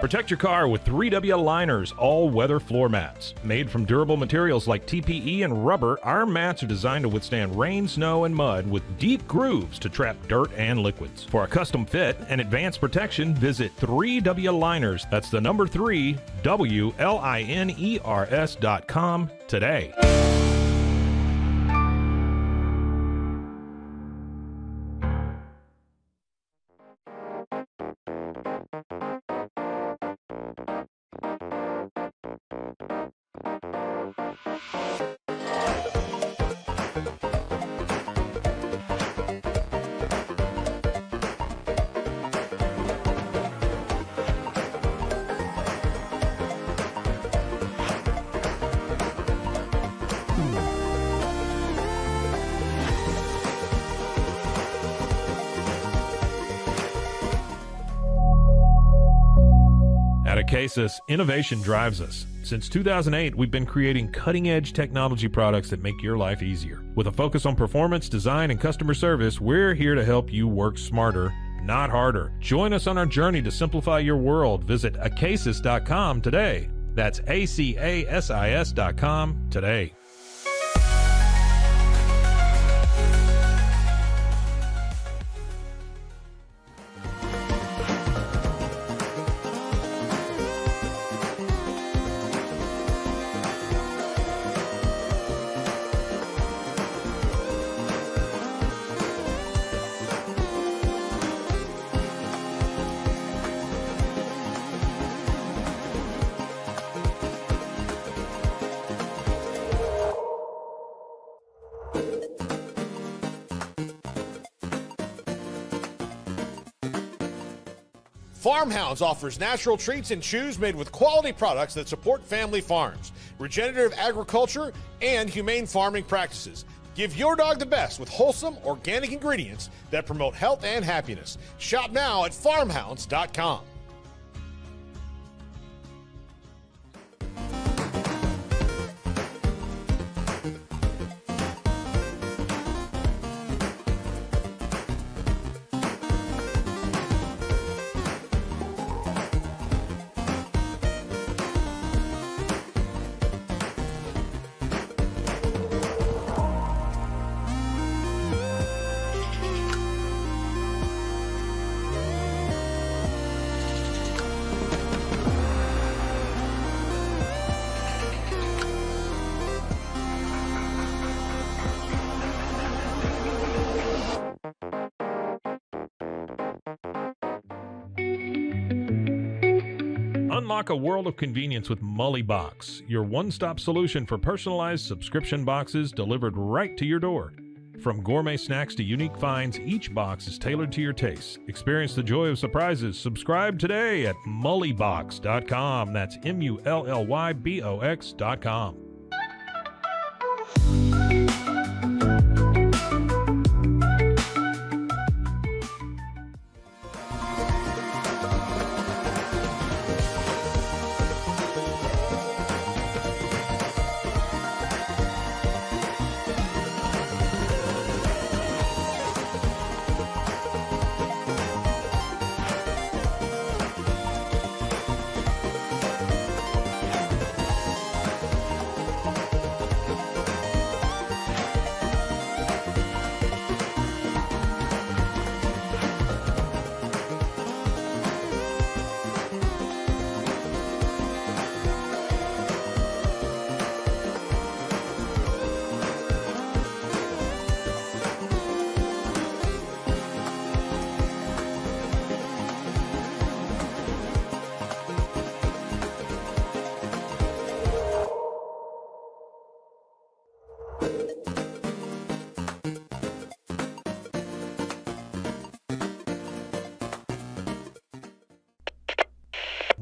Protect your car with 3W Liners all-weather floor mats. Made from durable materials like TPE and rubber, our mats are designed to withstand rain, snow, and mud with deep grooves to trap dirt and liquids. For a custom fit and advanced protection, visit 3W Liners. That's the number 3, WLINERS.com today. At Acasis, innovation drives us. Since 2008, we've been creating cutting-edge technology products that make your life easier. With a focus on performance, design, and customer service, we're here to help you work smarter, not harder. Join us on our journey to simplify your world. Visit Acasis.com today. That's ACASIS.com today. Farmhounds offers natural treats and chews made with quality products that support family farms, regenerative agriculture, and humane farming practices. Give your dog the best with wholesome, organic ingredients that promote health and happiness. Shop now at farmhounds.com. Unlock a world of convenience with Mully Box, your one-stop solution for personalized subscription boxes delivered right to your door. From gourmet snacks to unique finds, each box is tailored to your tastes. Experience the joy of surprises. Subscribe today at mullybox.com. That's MULLYBOX.com.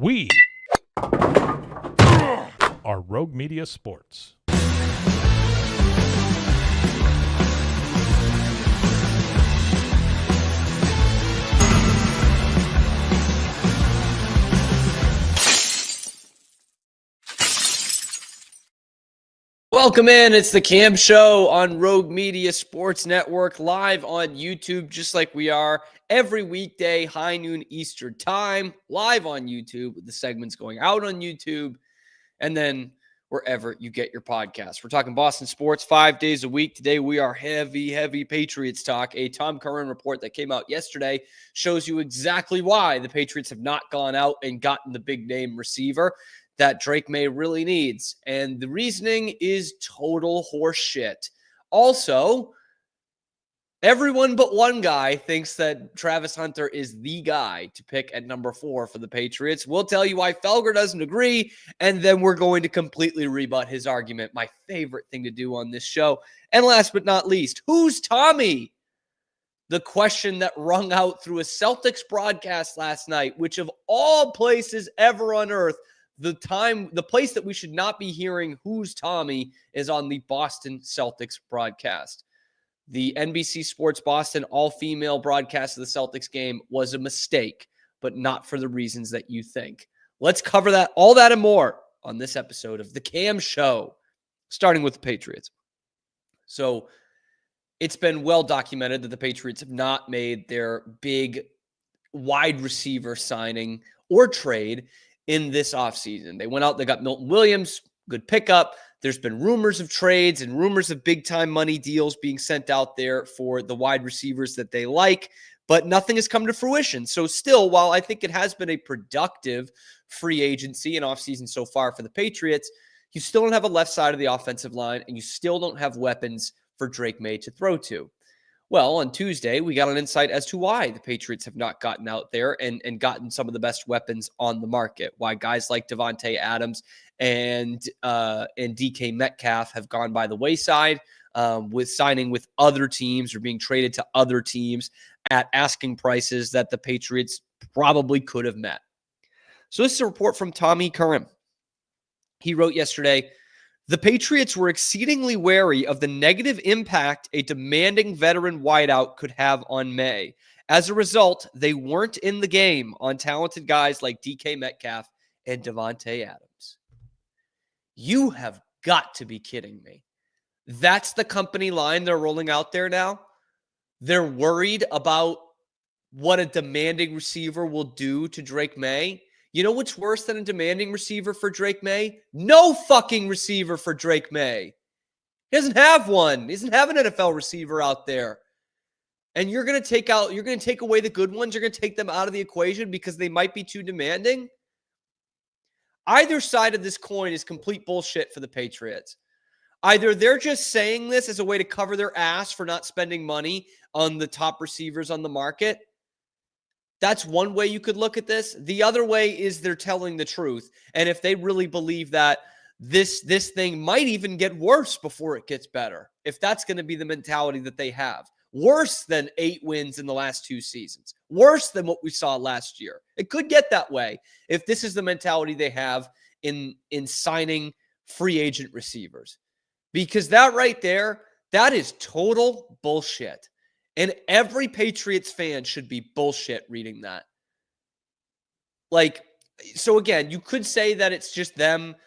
We are Rogue Media Sports. Welcome in. It's the Cam Show on Rogue Media Sports Network, live on YouTube, just like we are every weekday, high noon Eastern time, live on YouTube, with the segments going out on YouTube, and then wherever you get your podcasts. We're talking Boston sports 5 days a week. Today we are heavy Patriots talk. A Tom Curran report that came out yesterday shows you exactly why the Patriots have not gone out and gotten the big name receiver that Drake Maye really needs. And the reasoning is total horse shit. Also, everyone but one guy thinks that Travis Hunter is the guy to pick at number 4 for the Patriots. We'll tell you why Felger doesn't agree, and then we're going to completely rebut his argument, my favorite thing to do on this show. And last but not least, who's Tommy? The question that rung out through a Celtics broadcast last night, which of all places ever on earth, the place that we should not be hearing who's Tommy is on the Boston Celtics broadcast. The NBC Sports Boston all-female broadcast of the Celtics game was a mistake, but not for the reasons that you think. Let's cover that, all that and more on this episode of The Cam Show, starting with the Patriots. So it's been well documented that the Patriots have not made their big wide receiver signing or trade in this offseason. They went out, they got Milton Williams, good pickup. There's been rumors of trades and rumors of big-time money deals being sent out there for the wide receivers that they like, but nothing has come to fruition. So still, while I think it has been a productive free agency and offseason so far for the Patriots, you still don't have a left side of the offensive line, and you still don't have weapons for Drake Maye to throw to. Well, on Tuesday, we got an insight as to why the Patriots have not gotten out there and gotten some of the best weapons on the market, why guys like Davante Adams and DK Metcalf have gone by the wayside with signing with other teams or being traded to other teams at asking prices that the Patriots probably could have met. So this is a report from Tommy Curran. He wrote yesterday, the Patriots were exceedingly wary of the negative impact a demanding veteran wideout could have on Maye. As a result, they weren't in the game on talented guys like DK Metcalf and Davante Adams. You have got to be kidding me. That's the company line they're rolling out there now? They're worried about what a demanding receiver will do to Drake Maye? You know what's worse than a demanding receiver for Drake Maye? No fucking receiver for Drake Maye. He doesn't have one. He doesn't have an NFL receiver out there. And you're going to take away the good ones. You're going to take them out of the equation because they might be too demanding. Either side of this coin is complete bullshit for the Patriots. Either they're just saying this as a way to cover their ass for not spending money on the top receivers on the market. That's one way you could look at this. The other way is they're telling the truth. And if they really believe that this thing might even get worse before it gets better, if that's going to be the mentality that they have, worse than 8 wins in the last 2 seasons, worse than what we saw last year. It could get that way if this is the mentality they have in signing free agent receivers. Because that right there, that is total bullshit. And every Patriots fan should be bullshit reading that. So again, you could say that it's just them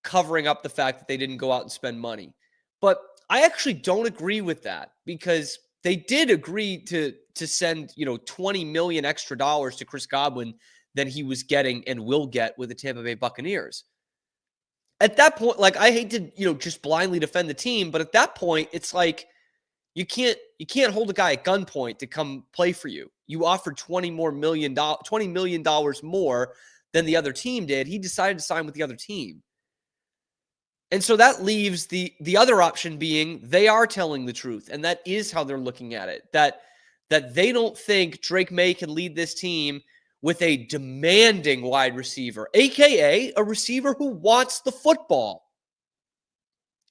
covering up the fact that they didn't go out and spend money. But I actually don't agree with that because they did agree to send, $20 million extra dollars to Chris Godwin than he was getting and will get with the Tampa Bay Buccaneers. At that point, I hate to, just blindly defend the team, but at that point, it's like, you can't hold a guy at gunpoint to come play for you. You offered $20 million more than the other team did. He decided to sign with the other team. And so that leaves the other option being they are telling the truth. And that is how they're looking at it. That they don't think Drake Maye can lead this team with a demanding wide receiver, a.k.a. a receiver who wants the football.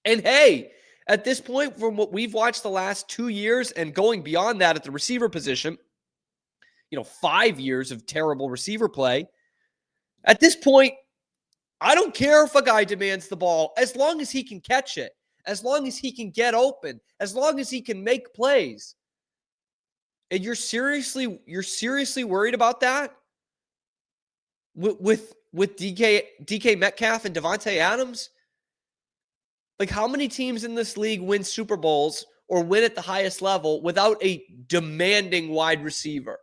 And hey, at this point, from what we've watched the last 2 years and going beyond that at the receiver position, 5 years of terrible receiver play. At this point, I don't care if a guy demands the ball as long as he can catch it, as long as he can get open, as long as he can make plays. And you're seriously worried about that? With DK Metcalf and Davante Adams? Like, how many teams in this league win Super Bowls or win at the highest level without a demanding wide receiver?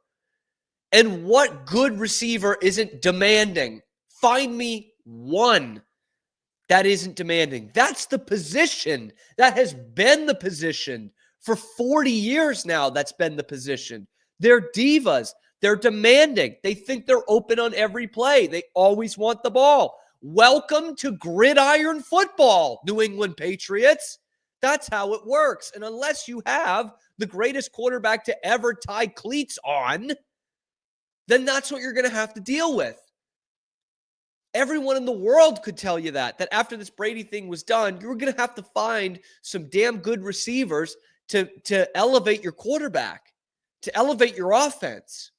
And what good receiver isn't demanding? Find me one that isn't demanding. That's the position. That has been the position for 40 years now. That's been the position. They're divas. They're demanding. They think they're open on every play. They always want the ball. Welcome to gridiron football, New England Patriots. That's how it works. And unless you have the greatest quarterback to ever tie cleats on, then that's what you're going to have to deal with. Everyone in the world could tell you that after this Brady thing was done, you were going to have to find some damn good receivers to elevate your quarterback, to elevate your offense.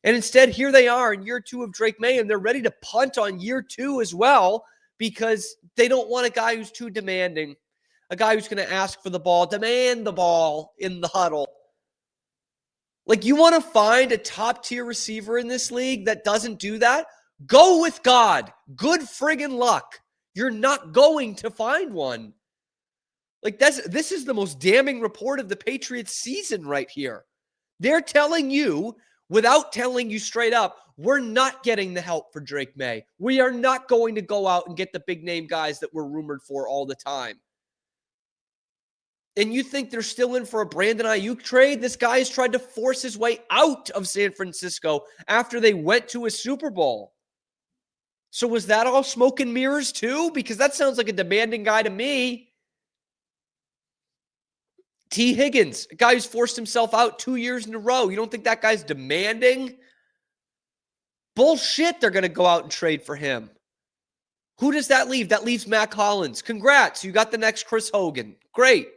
And instead, here they are in year 2 of Drake Maye, and they're ready to punt on year 2 as well because they don't want a guy who's too demanding, a guy who's going to ask for the ball, demand the ball in the huddle. Like, you want to find a top-tier receiver in this league that doesn't do that? Go with God. Good friggin' luck. You're not going to find one. Like, this is the most damning report of the Patriots season right here. They're telling you, without telling you straight up, we're not getting the help for Drake Maye. We are not going to go out and get the big-name guys that we're rumored for all the time. And you think they're still in for a Brandon Ayuk trade? This guy has tried to force his way out of San Francisco after they went to a Super Bowl. So was that all smoke and mirrors too? Because that sounds like a demanding guy to me. T. Higgins, a guy who's forced himself out 2 years in a row. You don't think that guy's demanding? Bullshit, they're going to go out and trade for him. Who does that leave? That leaves Mac Hollins. Congrats, you got the next Chris Hogan. Great.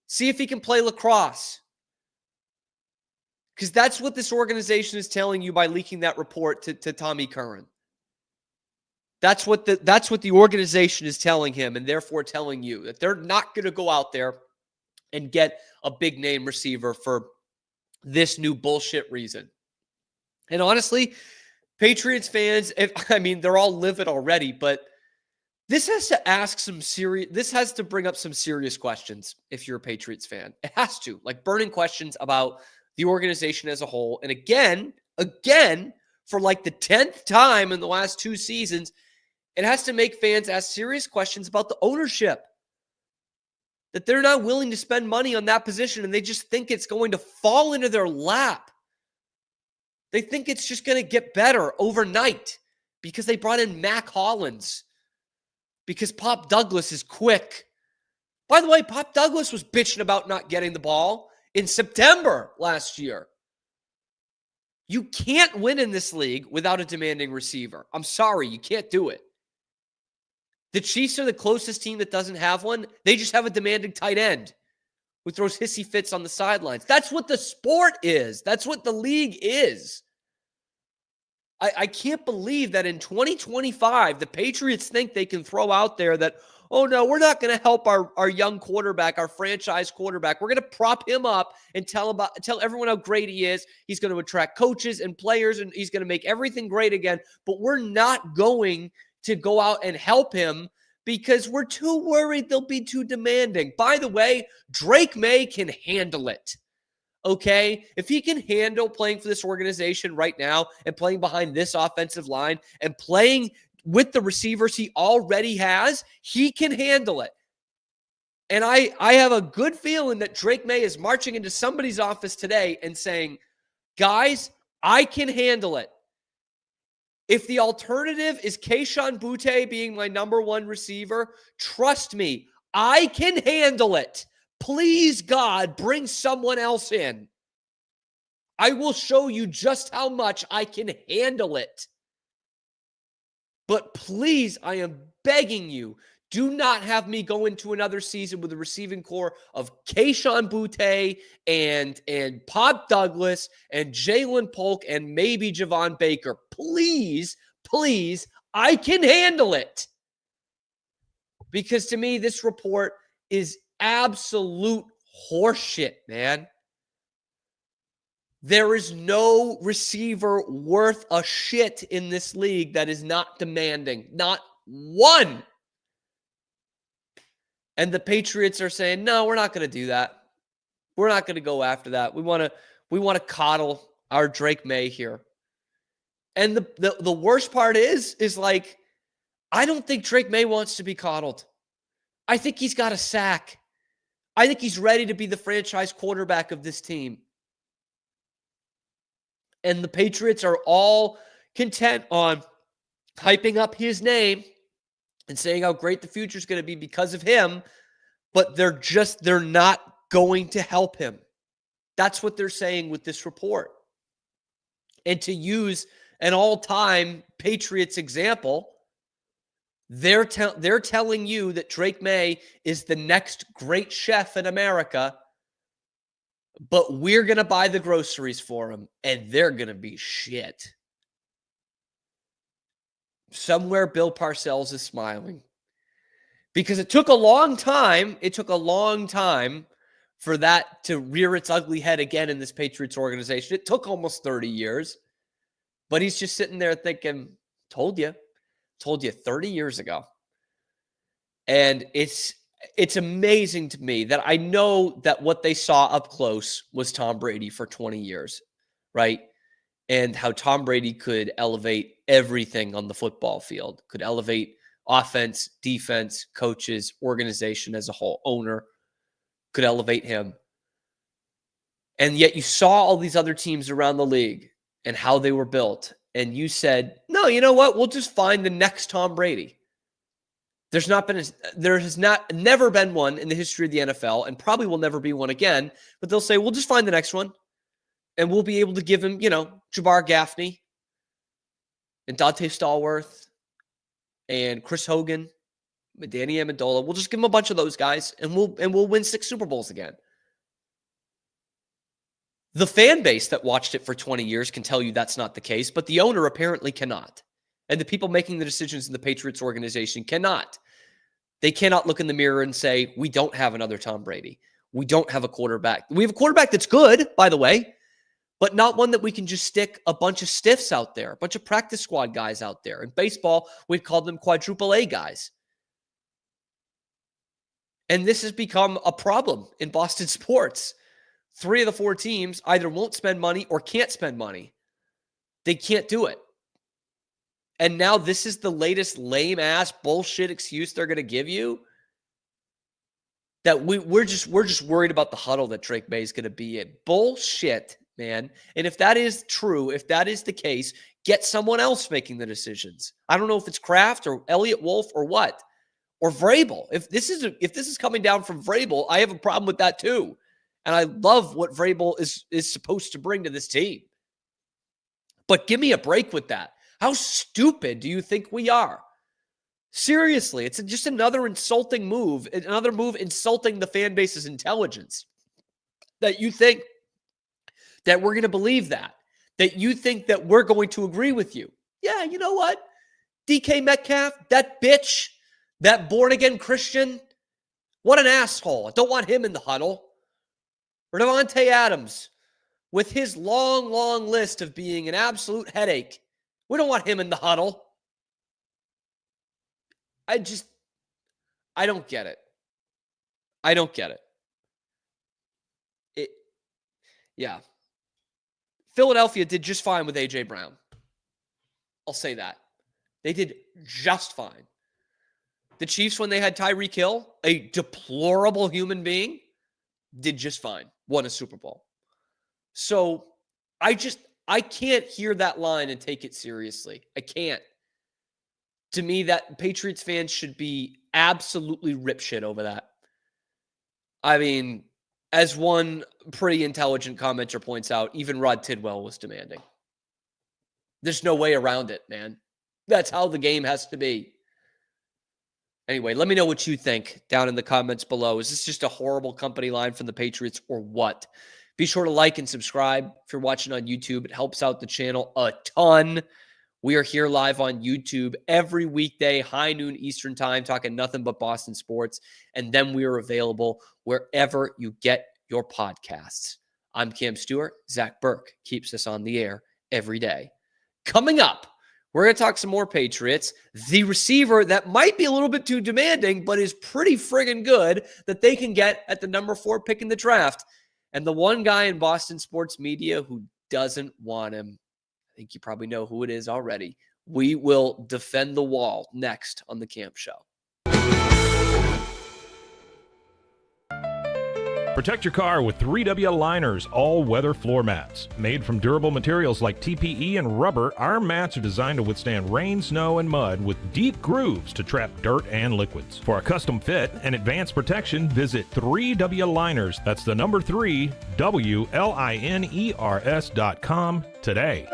See if he can play lacrosse. Because that's what this organization is telling you by leaking that report to Tommy Curran. That's what the organization is telling him, and therefore telling you that they're not going to go out there and get a big name receiver for this new bullshit reason. And honestly, Patriots fans, they're all livid already, but this has to bring up some serious questions if you're a Patriots fan. It has to, like burning questions about the organization as a whole. And again, for like the 10th time in the last 2 seasons, it has to make fans ask serious questions about the ownership. That they're not willing to spend money on that position and they just think it's going to fall into their lap. They think it's just going to get better overnight because they brought in Mac Hollins. Because Pop Douglas is quick. By the way, Pop Douglas was bitching about not getting the ball in September last year. You can't win in this league without a demanding receiver. I'm sorry, you can't do it. The Chiefs are the closest team that doesn't have one. They just have a demanding tight end who throws hissy fits on the sidelines. That's what the sport is. That's what the league is. I can't believe that in 2025, the Patriots think they can throw out there that, oh no, we're not going to help our young quarterback, our franchise quarterback. We're going to prop him up and tell everyone how great he is. He's going to attract coaches and players, and he's going to make everything great again. But we're not going to go out and help him because we're too worried they'll be too demanding. By the way, Drake Maye can handle it. Okay, if he can handle playing for this organization right now and playing behind this offensive line and playing with the receivers he already has, he can handle it. And I have a good feeling that Drake Maye is marching into somebody's office today and saying, guys, I can handle it. If the alternative is Kayshon Boutte being my number 1 receiver, trust me, I can handle it. Please, God, bring someone else in. I will show you just how much I can handle it. But please, I am begging you, do not have me go into another season with a receiving core of Kayshon Boutte and Pop Douglas and Jalen Polk and maybe Javon Baker. Please, I can handle it. Because to me, this report is absolute horseshit, man. There is no receiver worth a shit in this league that is not demanding. Not one. And the Patriots are saying, no, we're not going to do that. We're not going to go after that. We want to coddle our Drake Maye here. And the worst part is like, I don't think Drake Maye wants to be coddled. I think he's got a sack. I think he's ready to be the franchise quarterback of this team. And the Patriots are all content on hyping up his name and saying how great the future is going to be because of him, but they're not going to help him. That's what they're saying with this report. And to use an all-time Patriots example, they're telling you that Drake Maye is the next great chef in America, but we're going to buy the groceries for him, and they're going to be shit. Somewhere Bill Parcells is smiling. Because it took a long time. It took a long time for that to rear its ugly head again in this Patriots organization. It took almost 30 years. But he's just sitting there thinking, told you 30 years ago. And it's amazing to me that I know that what they saw up close was Tom Brady for 20 years, right? And how Tom Brady could elevate everything on the football field, could elevate offense, defense, coaches, organization as a whole, owner, could elevate him. And yet you saw all these other teams around the league and how they were built. And you said, no, you know what? We'll just find the next Tom Brady. There has never been one in the history of the NFL, and probably will never be one again, but they'll say, we'll just find the next one. And we'll be able to give him, Jabbar Gaffney and Dante Stallworth and Chris Hogan, and Danny Amendola. We'll just give him a bunch of those guys, and we'll win 6 Super Bowls again. The fan base that watched it for 20 years can tell you that's not the case, but the owner apparently cannot. And the people making the decisions in the Patriots organization cannot. They cannot look in the mirror and say, we don't have another Tom Brady. We don't have a quarterback. We have a quarterback that's good, by the way, but not one that we can just stick a bunch of stiffs out there, a bunch of practice squad guys out there. In baseball, we'd call them quadruple A guys. And this has become a problem in Boston sports. 3 of the 4 teams either won't spend money or can't spend money. They can't do it. And now this is the latest lame-ass bullshit excuse they're going to give you? That we're just worried about the huddle that Drake Maye is going to be in. Bullshit, man. And if that is true, if that is the case, get someone else making the decisions. I don't know if it's Kraft or Elliott Wolf or what. Or Vrabel. If this is coming down from Vrabel, I have a problem with that too. And I love what Vrabel is supposed to bring to this team. But give me a break with that. How stupid do you think we are? Seriously, it's just another insulting move, another move insulting the fan base's intelligence. That you think that we're going to believe that you think that we're going to agree with you. Yeah, you know what? DK Metcalf, that bitch, that born-again Christian, what an asshole. I don't want him in the huddle. Or Devontae Adams, with his long, long list of being an absolute headache. We don't want him in the huddle. I don't get it. I don't get it. Yeah. Philadelphia did just fine with A.J. Brown. I'll say that. They did just fine. The Chiefs, when they had Tyreek Hill, a deplorable human being, did just fine. Won a Super Bowl. So I can't hear that line and take it seriously. I can't. To me, that Patriots fans should be absolutely ripshit over that. I mean, as one pretty intelligent commenter points out, even Rod Tidwell was demanding. There's no way around it, man. That's how the game has to be. Anyway, let me know what you think down in the comments below. Is this just a horrible company line from the Patriots or what? Be sure to like and subscribe if you're watching on YouTube. It helps out the channel a ton. We are here live on YouTube every weekday, high noon Eastern time, talking nothing but Boston sports. And then we are available wherever you get your podcasts. I'm Cam Stewart. Zach Burke keeps us on the air every day. Coming up, We're going to talk some more Patriots. The receiver that might be a little bit too demanding, but is pretty friggin' good that they can get at the number 4 pick in the draft. And the one guy in Boston sports media who doesn't want him, I think you probably know who it is already. We will defend the wall next on the Camp Show. Protect your car with 3W Liners all-weather floor mats. Made from durable materials like TPE and rubber, our mats are designed to withstand rain, snow, and mud with deep grooves to trap dirt and liquids. For a custom fit and advanced protection, visit 3W Liners. That's the number 3, WLINERS.com today.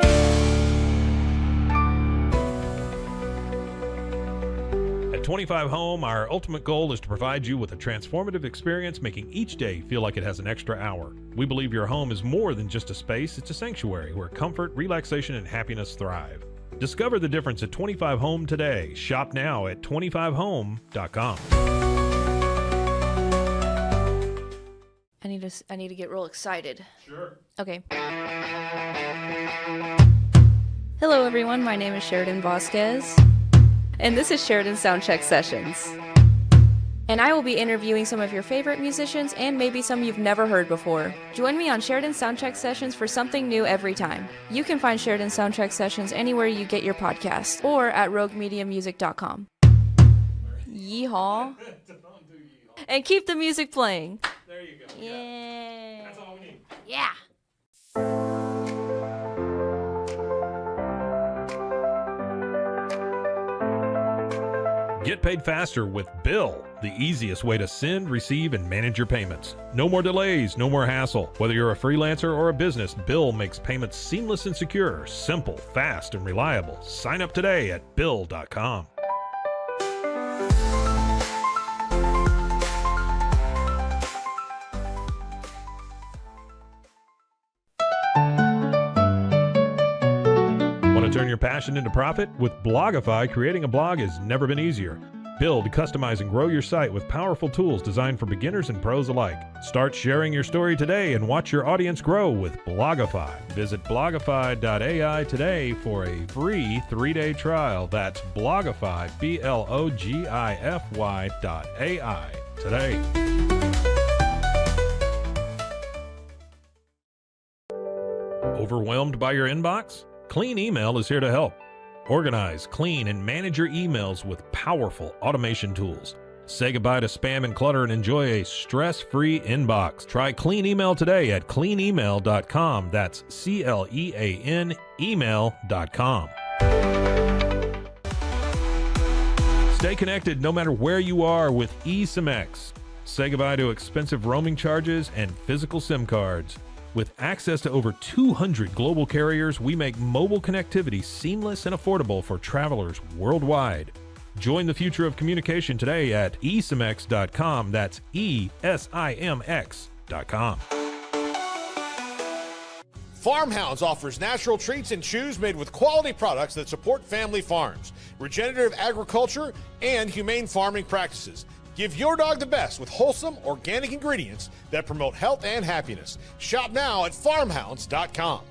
At 25 Home, our ultimate goal is to provide you with a transformative experience, making each day feel like it has an extra hour. We believe your home is more than just a space, it's a sanctuary where comfort, relaxation, and happiness thrive. Discover the difference at 25 Home today. Shop now at 25home.com. I need to get real excited. Sure. Okay. Hello everyone, my name is Sheridan Vasquez. And this is Sheridan Soundcheck Sessions. And I will be interviewing some of your favorite musicians and maybe some you've never heard before. Join me on Sheridan Soundcheck Sessions for something new every time. You can find Sheridan Soundcheck Sessions anywhere you get your podcast or at roguemediamusic.com. Yeehaw. And keep the music playing. There you go. Yeah. That's all we need. Yeah. Get paid faster with Bill, the easiest way to send, receive, and manage your payments. No more delays, no more hassle. Whether you're a freelancer or a business, Bill makes payments seamless and secure, simple, fast, and reliable. Sign up today at Bill.com. Turn your passion into profit? With Blogify, creating a blog has never been easier. Build, customize, and grow your site with powerful tools designed for beginners and pros alike. Start sharing your story today and watch your audience grow with Blogify. Visit blogify.ai today for a free 3-day trial. That's Blogify, Blogify.ai today. Overwhelmed by your inbox? Clean Email is here to help. Organize, clean, and manage your emails with powerful automation tools. Say goodbye to spam and clutter and enjoy a stress-free inbox. Try Clean Email today at cleanemail.com. That's CLEAN email.com. Stay connected no matter where you are with eSIM-X. Say goodbye to expensive roaming charges and physical SIM cards. With access to over 200 global carriers, we make mobile connectivity seamless and affordable for travelers worldwide. Join the future of communication today at eSIMX.com. That's ESIMX.com. Farmhounds offers natural treats and chews made with quality products that support family farms, regenerative agriculture, and humane farming practices. Give your dog the best with wholesome, organic ingredients that promote health and happiness. Shop now at farmhounds.com.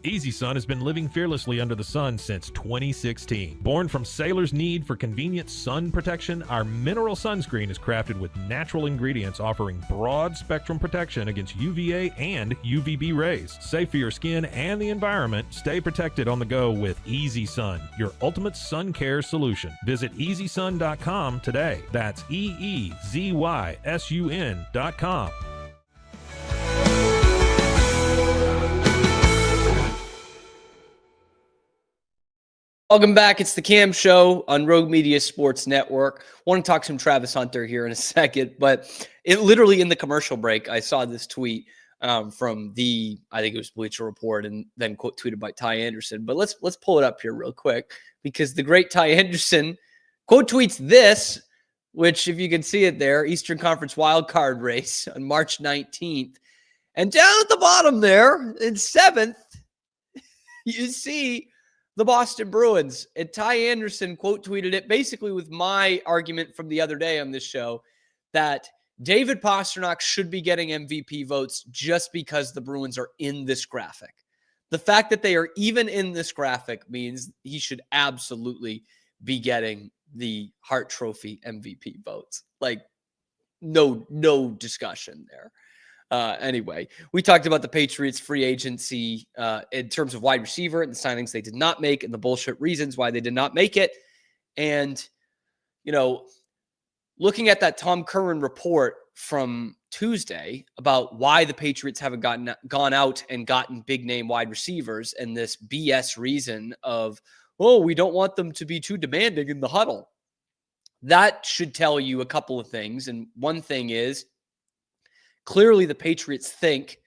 Easy Sun has been living fearlessly under the sun since 2016. Born from sailors' need for convenient sun protection, our mineral sunscreen is crafted with natural ingredients offering broad spectrum protection against UVA and UVB rays. Safe for your skin and the environment, stay protected on the go with Easy Sun, your ultimate sun care solution. Visit EasySun.com today. That's EEZYSUN.com. Welcome back. It's the Cam Show on Rogue Media Sports Network. Want to talk some Travis Hunter here in a second, but it literally in the commercial break, I saw this tweet from I think it was Bleacher Report, and then quote tweeted by Ty Anderson. But let's pull it up here real quick, because the great Ty Anderson quote tweets this, which if you can see it there, Eastern Conference wildcard race on March 19th. And down at the bottom there in 7th, you see the Boston Bruins. And Ty Anderson quote tweeted it basically with my argument from the other day on this show, that David Pastrnak should be getting MVP votes just because the Bruins are in this graphic. The fact that they are even in this graphic means he should absolutely be getting the Hart Trophy MVP votes. Like, no discussion there. Anyway, we talked about the Patriots free agency in terms of wide receiver and the signings they did not make and the bullshit reasons why they did not make it. And, looking at that Tom Curran report from Tuesday about why the Patriots haven't gone out and gotten big name wide receivers, and this BS reason of, we don't want them to be too demanding in the huddle. That should tell you a couple of things. And one thing is, clearly the Patriots think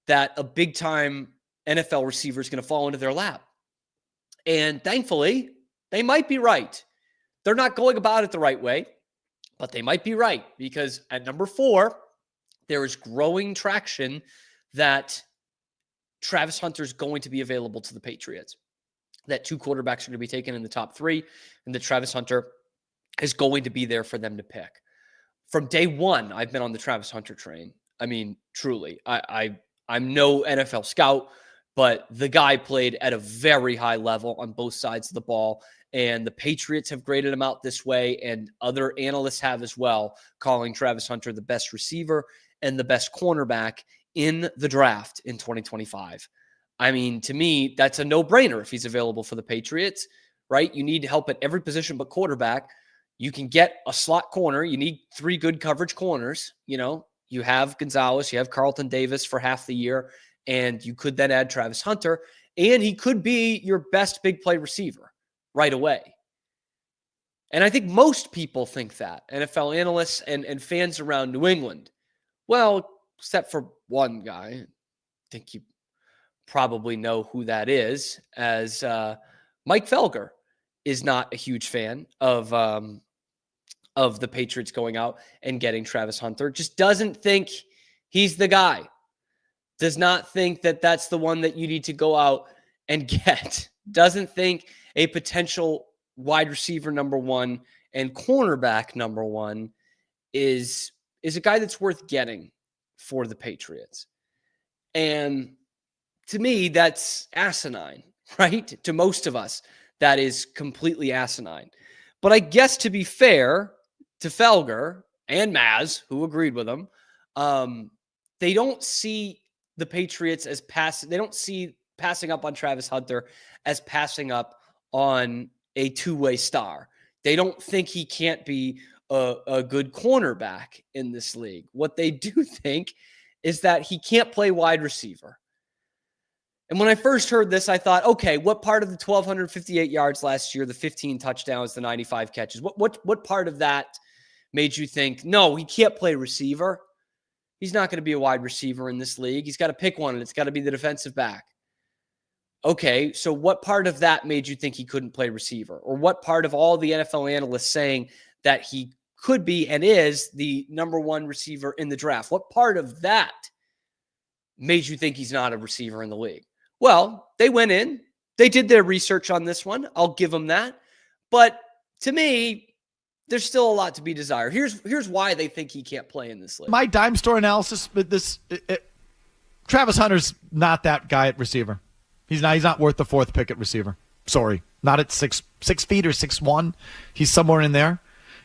that a big time NFL receiver is going to fall into their lap. And thankfully, they might be right. They're not going about it the right way, but they might be right, because at number 4, there is growing traction that Travis Hunter is going to be available to the Patriots, that 2 quarterbacks are going to be taken in the top 3, and that Travis Hunter is going to be there for them to pick. From day one, I've been on the Travis Hunter train. I mean, truly, I'm no NFL scout, but the guy played at a very high level on both sides of the ball. And the Patriots have graded him out this way, and other analysts have as well, calling Travis Hunter the best receiver and the best cornerback in the draft in 2025. I mean, to me, that's a no-brainer if he's available for the Patriots, right? You need help at every position but quarterback. You can get a slot corner. You need 3 good coverage corners. You have Gonzalez, you have Carlton Davis for half the year, and you could then add Travis Hunter, and he could be your best big play receiver right away. And I think most people think that, NFL analysts and fans around New England. Well, except for one guy. I think you probably know who that is, as Mike Felger is not a huge fan of the Patriots going out and getting Travis Hunter. Just doesn't think he's the guy. Does not think that that's the one that you need to go out and get. Doesn't think a potential wide receiver number 1 and cornerback number 1 is a guy that's worth getting for the Patriots. And to me, that's asinine, right? To most of us, that is completely asinine. But I guess, to be fair to Felger and Maz, who agreed with him, they don't see the Patriots as they don't see passing up on Travis Hunter as passing up on a 2-way star. They don't think he can't be a good cornerback in this league. What they do think is that he can't play wide receiver. And when I first heard this, I thought, okay, what part of the 1,258 yards last year, the 15 touchdowns, the 95 catches, what part of that made you think, no, he can't play receiver? He's not going to be a wide receiver in this league. He's got to pick one, and it's got to be the defensive back. Okay, so what part of that made you think he couldn't play receiver? Or what part of all the NFL analysts saying that he could be and is the number 1 receiver in the draft, what part of that made you think he's not a receiver in the league? Well, they went in. They did their research on this one. I'll give them that. But to me, there's still a lot to be desired. Here's why they think he can't play in this league. My dime store analysis, but Travis Hunter's not that guy at receiver. He's not worth the 4th pick at receiver. Sorry. Not at 6 feet or 6'1". He's somewhere in there.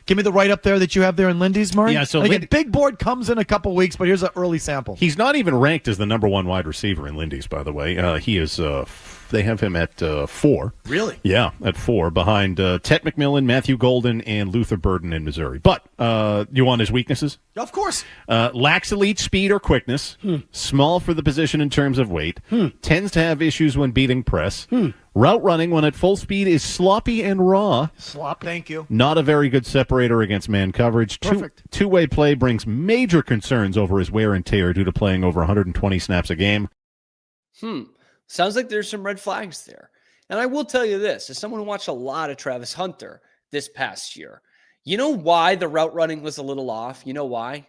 Give me the write-up there that you have there in Lindy's, Murray. Yeah, so again, big board comes in a couple weeks, but here's an early sample. He's not even ranked as the number 1 wide receiver in Lindy's, by the way. He is. They have him at 4. Really? Yeah, at 4, behind Tet McMillan, Matthew Golden, and Luther Burden in Missouri. But you want his weaknesses? Of course. Lacks elite speed or quickness. Small for the position in terms of weight. Tends to have issues when beating press. Route running when at full speed is sloppy and raw. Thank you. Not a very good separator against man coverage. Perfect. Two-way play brings major concerns over his wear and tear due to playing over 120 snaps a game. Sounds like there's some red flags there. And I will tell you this, as someone who watched a lot of Travis Hunter this past year, you know why the route running was a little off? You know why?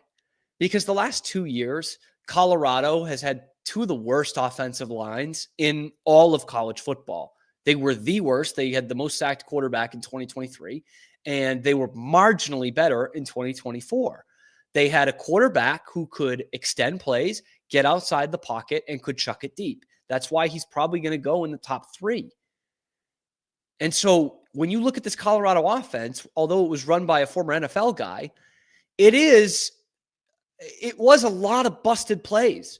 Because the last 2 years, Colorado has had 2 of the worst offensive lines in all of college football. They were the worst. They had the most sacked quarterback in 2023, and they were marginally better in 2024. They had a quarterback who could extend plays, get outside the pocket, and could chuck it deep. That's why he's probably going to go in the top 3. And so when you look at this Colorado offense, although it was run by a former NFL guy, it was a lot of busted plays.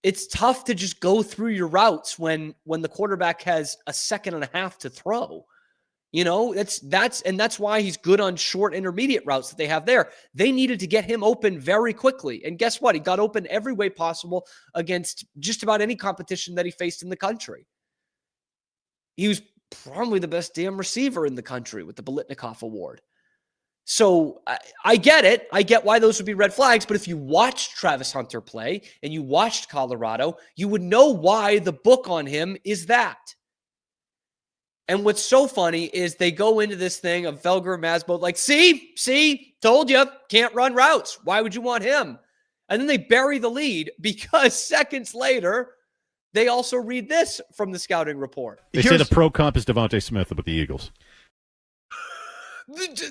It's tough to just go through your routes when the quarterback has a second and a half to throw. That's why he's good on short intermediate routes that they have there. They needed to get him open very quickly. And guess what? He got open every way possible against just about any competition that he faced in the country. He was probably the best damn receiver in the country with the Biletnikoff Award. So I get it. I get why those would be red flags. But if you watched Travis Hunter play and you watched Colorado, you would know why the book on him is that. And what's so funny is they go into this thing of Felger and Masbo like, see, told you, can't run routes. Why would you want him? And then they bury the lead because seconds later, they also read this from the scouting report. They say the pro comp is Devontae Smith with the Eagles.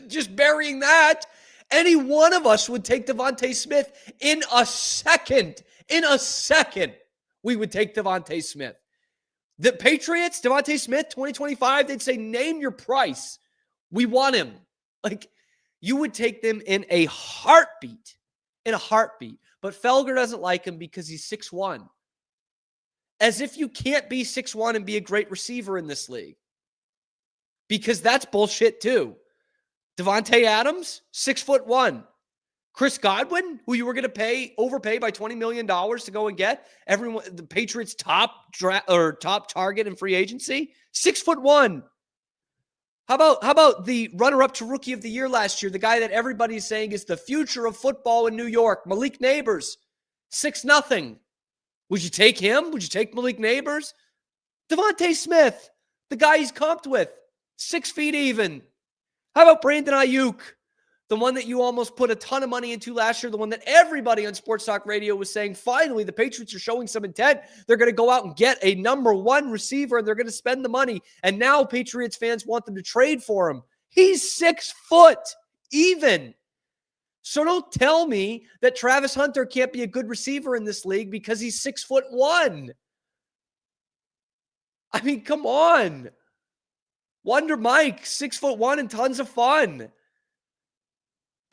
Just burying that. Any one of us would take Devontae Smith in a second. In a second, we would take Devontae Smith. The Patriots, Devontae Smith, 2025, they'd say, name your price. We want him. Like, you would take them in a heartbeat. In a heartbeat. But Felger doesn't like him because he's 6'1". As if you can't be 6'1" and be a great receiver in this league. Because that's bullshit too. Devontae Adams, 6'1". Chris Godwin, who you were going to overpay by $20 million to go and get, the Patriots' top target in free agency, 6'1". How about the runner-up to Rookie of the Year last year, the guy that everybody's saying is the future of football in New York, Malik Neighbors, 6'0". Would you take him? Would you take Malik Neighbors? Devontae Smith, the guy he's comped with, 6 feet even. How about Brandon Ayuk? The one that you almost put a ton of money into last year, the one that everybody on Sports Talk Radio was saying, finally, the Patriots are showing some intent. They're going to go out and get a number 1 receiver, and they're going to spend the money. And now Patriots fans want them to trade for him. He's 6 foot even. So don't tell me that Travis Hunter can't be a good receiver in this league because he's 6'1". I mean, come on. Wonder Mike, 6'1" and tons of fun.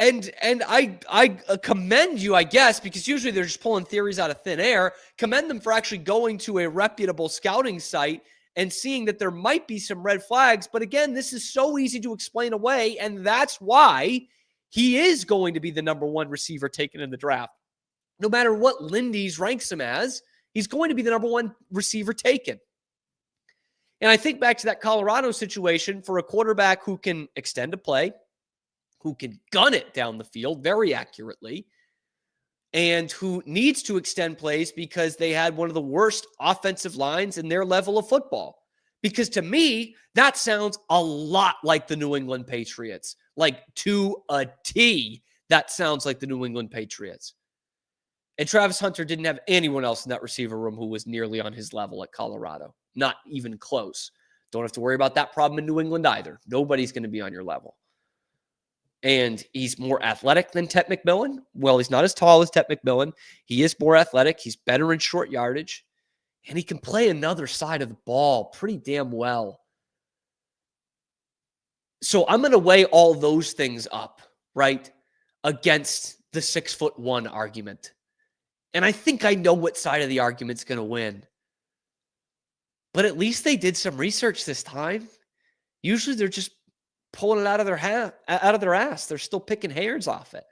And I commend you, I guess, because usually they're just pulling theories out of thin air. Commend them for actually going to a reputable scouting site and seeing that there might be some red flags. But again, this is so easy to explain away, and that's why he is going to be the number 1 receiver taken in the draft. No matter what Lindy's ranks him as, he's going to be the number 1 receiver taken. And I think back to that Colorado situation for a quarterback who can extend a play, who can gun it down the field very accurately, and who needs to extend plays because they had one of the worst offensive lines in their level of football. Because to me, that sounds a lot like the New England Patriots. Like to a T, that sounds like the New England Patriots. And Travis Hunter didn't have anyone else in that receiver room who was nearly on his level at Colorado. Not even close. Don't have to worry about that problem in New England either. Nobody's going to be on your level. And he's more athletic than Tet McMillan. Well, he's not as tall as Tet McMillan. He is more athletic. He's better in short yardage. And he can play another side of the ball pretty damn well. So I'm going to weigh all those things up, right, against the 6'1" argument. And I think I know what side of the argument's going to win. But at least they did some research this time. Usually they're just pulling it out of their ass. They're still picking hairs off it.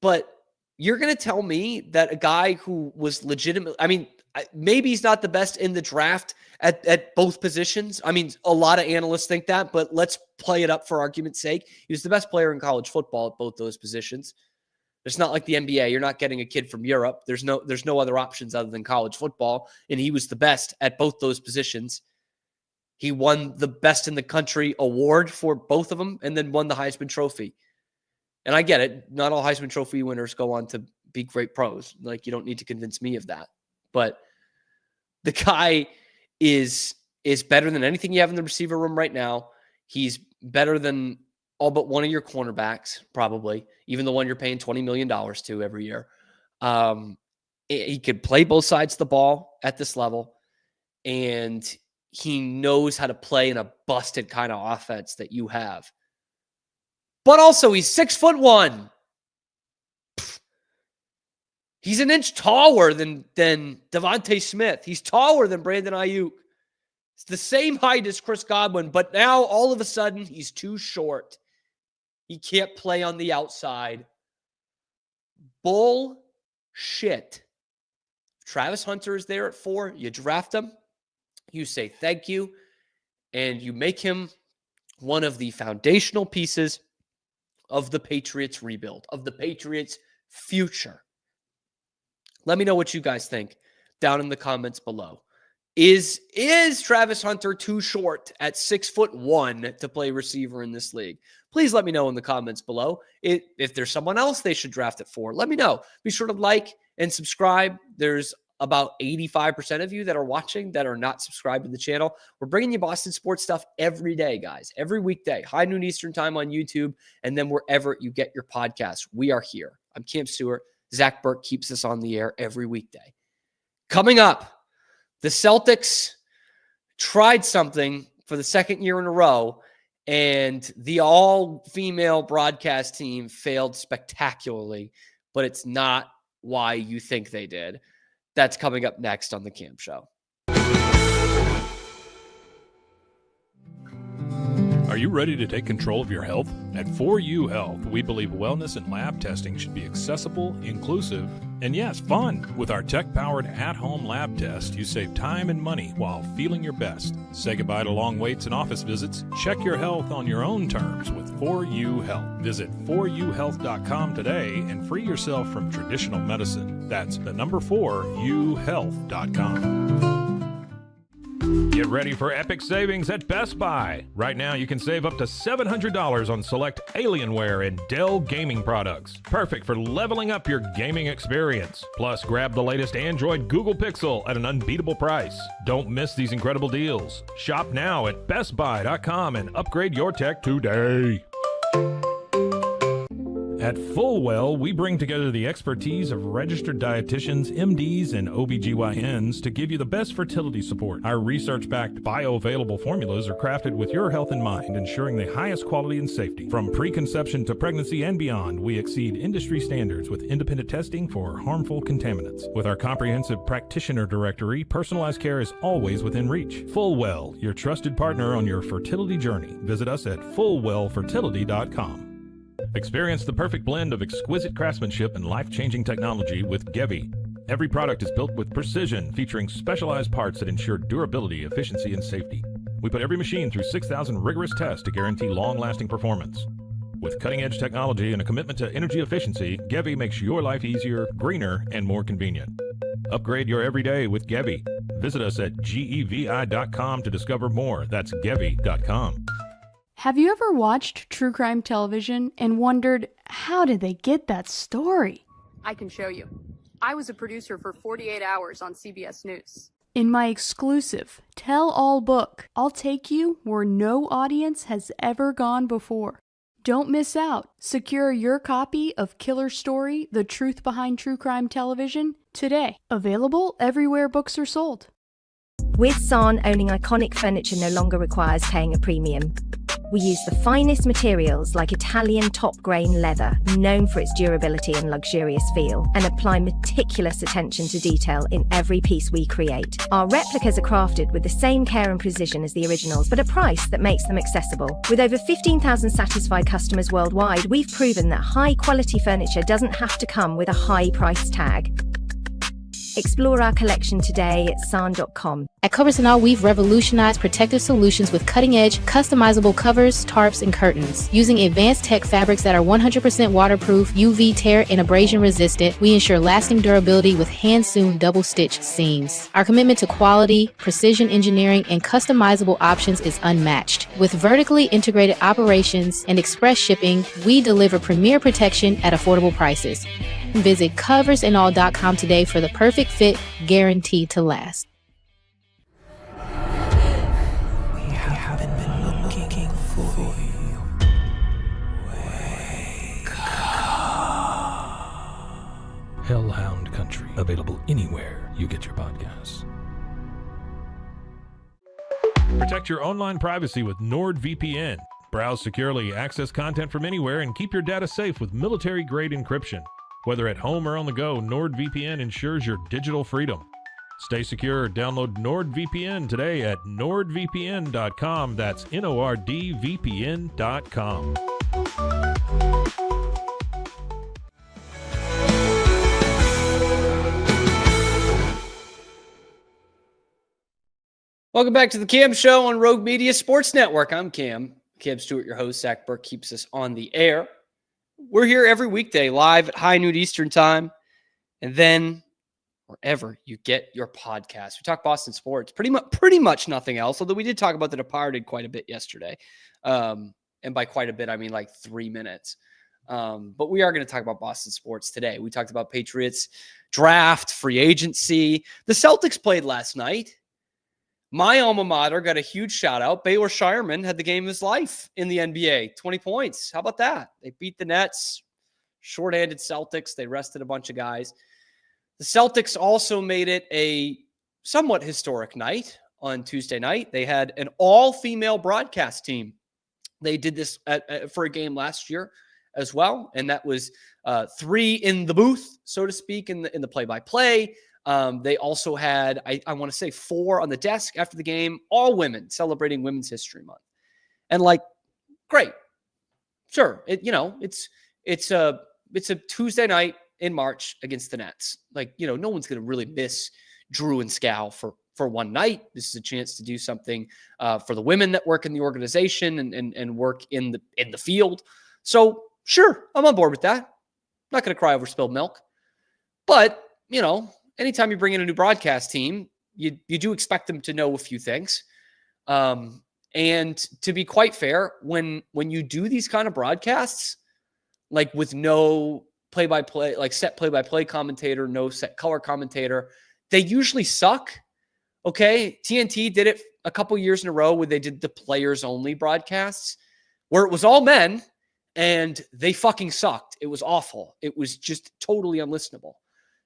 But you're going to tell me that a guy who was legitimate, I mean, maybe he's not the best in the draft at both positions. I mean, a lot of analysts think that, but let's play it up for argument's sake. He was the best player in college football at both those positions. It's not like the NBA. You're not getting a kid from Europe. There's no other options other than college football, and he was the best at both those positions. He won the best in the country award for both of them and then won the Heisman Trophy. And I get it. Not all Heisman Trophy winners go on to be great pros. Like, you don't need to convince me of that. But the guy is better than anything you have in the receiver room right now. He's better than all but one of your cornerbacks, probably, even the one you're paying $20 million to every year. He could play both sides of the ball at this level, and he knows how to play in a busted kind of offense that you have. But also, he's 6'1". He's an inch taller than Devontae Smith. He's taller than Brandon Ayuk. It's the same height as Chris Godwin, but now all of a sudden he's too short. He can't play on the outside. Bullshit. Travis Hunter is there at 4. You draft him. You say thank you. And you make him one of the foundational pieces of the Patriots rebuild, of the Patriots future. Let me know what you guys think down in the comments below. Is Travis Hunter too short at 6'1" to play receiver in this league? Please let me know in the comments below. If there's someone else they should draft it for, let me know. Be sure to like and subscribe. There's about 85% of you that are watching that are not subscribed to the channel. We're bringing you Boston sports stuff every day, guys. Every weekday, high noon Eastern time on YouTube, and then wherever you get your podcasts. We are here. I'm Cam Stewart. Zach Burke keeps us on the air every weekday. Coming up, the Celtics tried something for the second year in a row, and the all-female broadcast team failed spectacularly, but it's not why you think they did. That's coming up next on The Cam Show. Are you ready to take control of your health? At 4U Health, we believe wellness and lab testing should be accessible, inclusive, and yes, fun. With our tech-powered at-home lab test, you save time and money while feeling your best. Say goodbye to long waits and office visits. Check your health on your own terms with 4U Health. Visit 4uhealth.com today and free yourself from traditional medicine. That's the number 4uhealth.com. Get ready for epic savings at Best Buy. Right now, you can save up to $700 on select Alienware and Dell gaming products. Perfect for leveling up your gaming experience. Plus, grab the latest Android Google Pixel at an unbeatable price. Don't miss these incredible deals. Shop now at bestbuy.com and upgrade your tech today. At Fullwell, we bring together the expertise of registered dietitians, MDs, and OBGYNs to give you the best fertility support. Our research-backed bioavailable formulas are crafted with your health in mind, ensuring the highest quality and safety. From preconception to pregnancy and beyond, we exceed industry standards with independent testing for harmful contaminants. With our comprehensive practitioner directory, personalized care is always within reach. Fullwell, your trusted partner on your fertility journey. Visit us at fullwellfertility.com. Experience the perfect blend of exquisite craftsmanship and life-changing technology with Gevi. Every product is built with precision, featuring specialized parts that ensure durability, efficiency, and safety. We put every machine through 6,000 rigorous tests to guarantee long-lasting performance. With cutting-edge technology and a commitment to energy efficiency, Gevi makes your life easier, greener, and more convenient. Upgrade your everyday with Gevi. Visit us at gevi.com to discover more. That's gevi.com. Have you ever watched true crime television and wondered, how did they get that story? I can show you. I was a producer for 48 Hours on CBS News. In my exclusive tell-all book, I'll take you where no audience has ever gone before. Don't miss out. Secure your copy of Killer Story, The Truth Behind True Crime Television today. Available everywhere books are sold. With San, owning iconic furniture no longer requires paying a premium. We use the finest materials like Italian top-grain leather, known for its durability and luxurious feel, and apply meticulous attention to detail in every piece we create. Our replicas are crafted with the same care and precision as the originals, but a price that makes them accessible. With over 15,000 satisfied customers worldwide, we've proven that high-quality furniture doesn't have to come with a high price tag. Explore our collection today at san.com. At Covers & All, we've revolutionized protective solutions with cutting-edge, customizable covers, tarps, and curtains. Using advanced tech fabrics that are 100% waterproof, UV tear, and abrasion resistant, we ensure lasting durability with hand-sewn double-stitch seams. Our commitment to quality, precision engineering, and customizable options is unmatched. With vertically integrated operations and express shipping, we deliver premier protection at affordable prices. Visit coversandall.com today for the perfect fit, guaranteed to last. We haven't been looking for you. Hellhound Country, available anywhere you get your podcasts. Protect your online privacy with NordVPN. Browse securely, access content from anywhere, and keep your data safe with military-grade encryption. Whether at home or on the go, NordVPN ensures your digital freedom. Stay secure. Download NordVPN today at nordvpn.com. That's NORDVPN.com. Welcome back to the Cam Show on Rogue Media Sports Network. I'm Cam Stewart, your host. Zach Burke keeps us on the air. We're here every weekday live at high noon Eastern time, and then wherever you get your podcast. We talk Boston sports, pretty much nothing else, although we did talk about the Departed quite a bit yesterday. And by quite a bit, I mean like 3 minutes. But we are going to talk about Boston sports today. We talked about Patriots draft, free agency. The Celtics played last night. My alma mater got a huge shout out. Baylor Shireman had the game of his life in the NBA. 20 points. How about that? They beat the Nets. Shorthanded Celtics. They rested a bunch of guys. The Celtics also made it a somewhat historic night on Tuesday night. They had an all-female broadcast team. They did this for a game last year as well, and that was 3 in the booth, so to speak, in the play-by-play. They also had, I want to say 4 on the desk after the game, all women celebrating Women's History Month. And like, great. Sure. It's a Tuesday night in March against the Nets. Like, no one's going to really miss Drew and Scal for one night. This is a chance to do something for the women that work in the organization and work in the field. So sure, I'm on board with that. I'm not going to cry over spilled milk, but anytime you bring in a new broadcast team, you do expect them to know a few things. And to be quite fair, when you do these kind of broadcasts, like with no play-by-play, like set play-by-play commentator, no set color commentator, they usually suck. Okay. TNT did it a couple years in a row where they did the players only broadcasts where it was all men and they fucking sucked. It was awful. It was just totally unlistenable.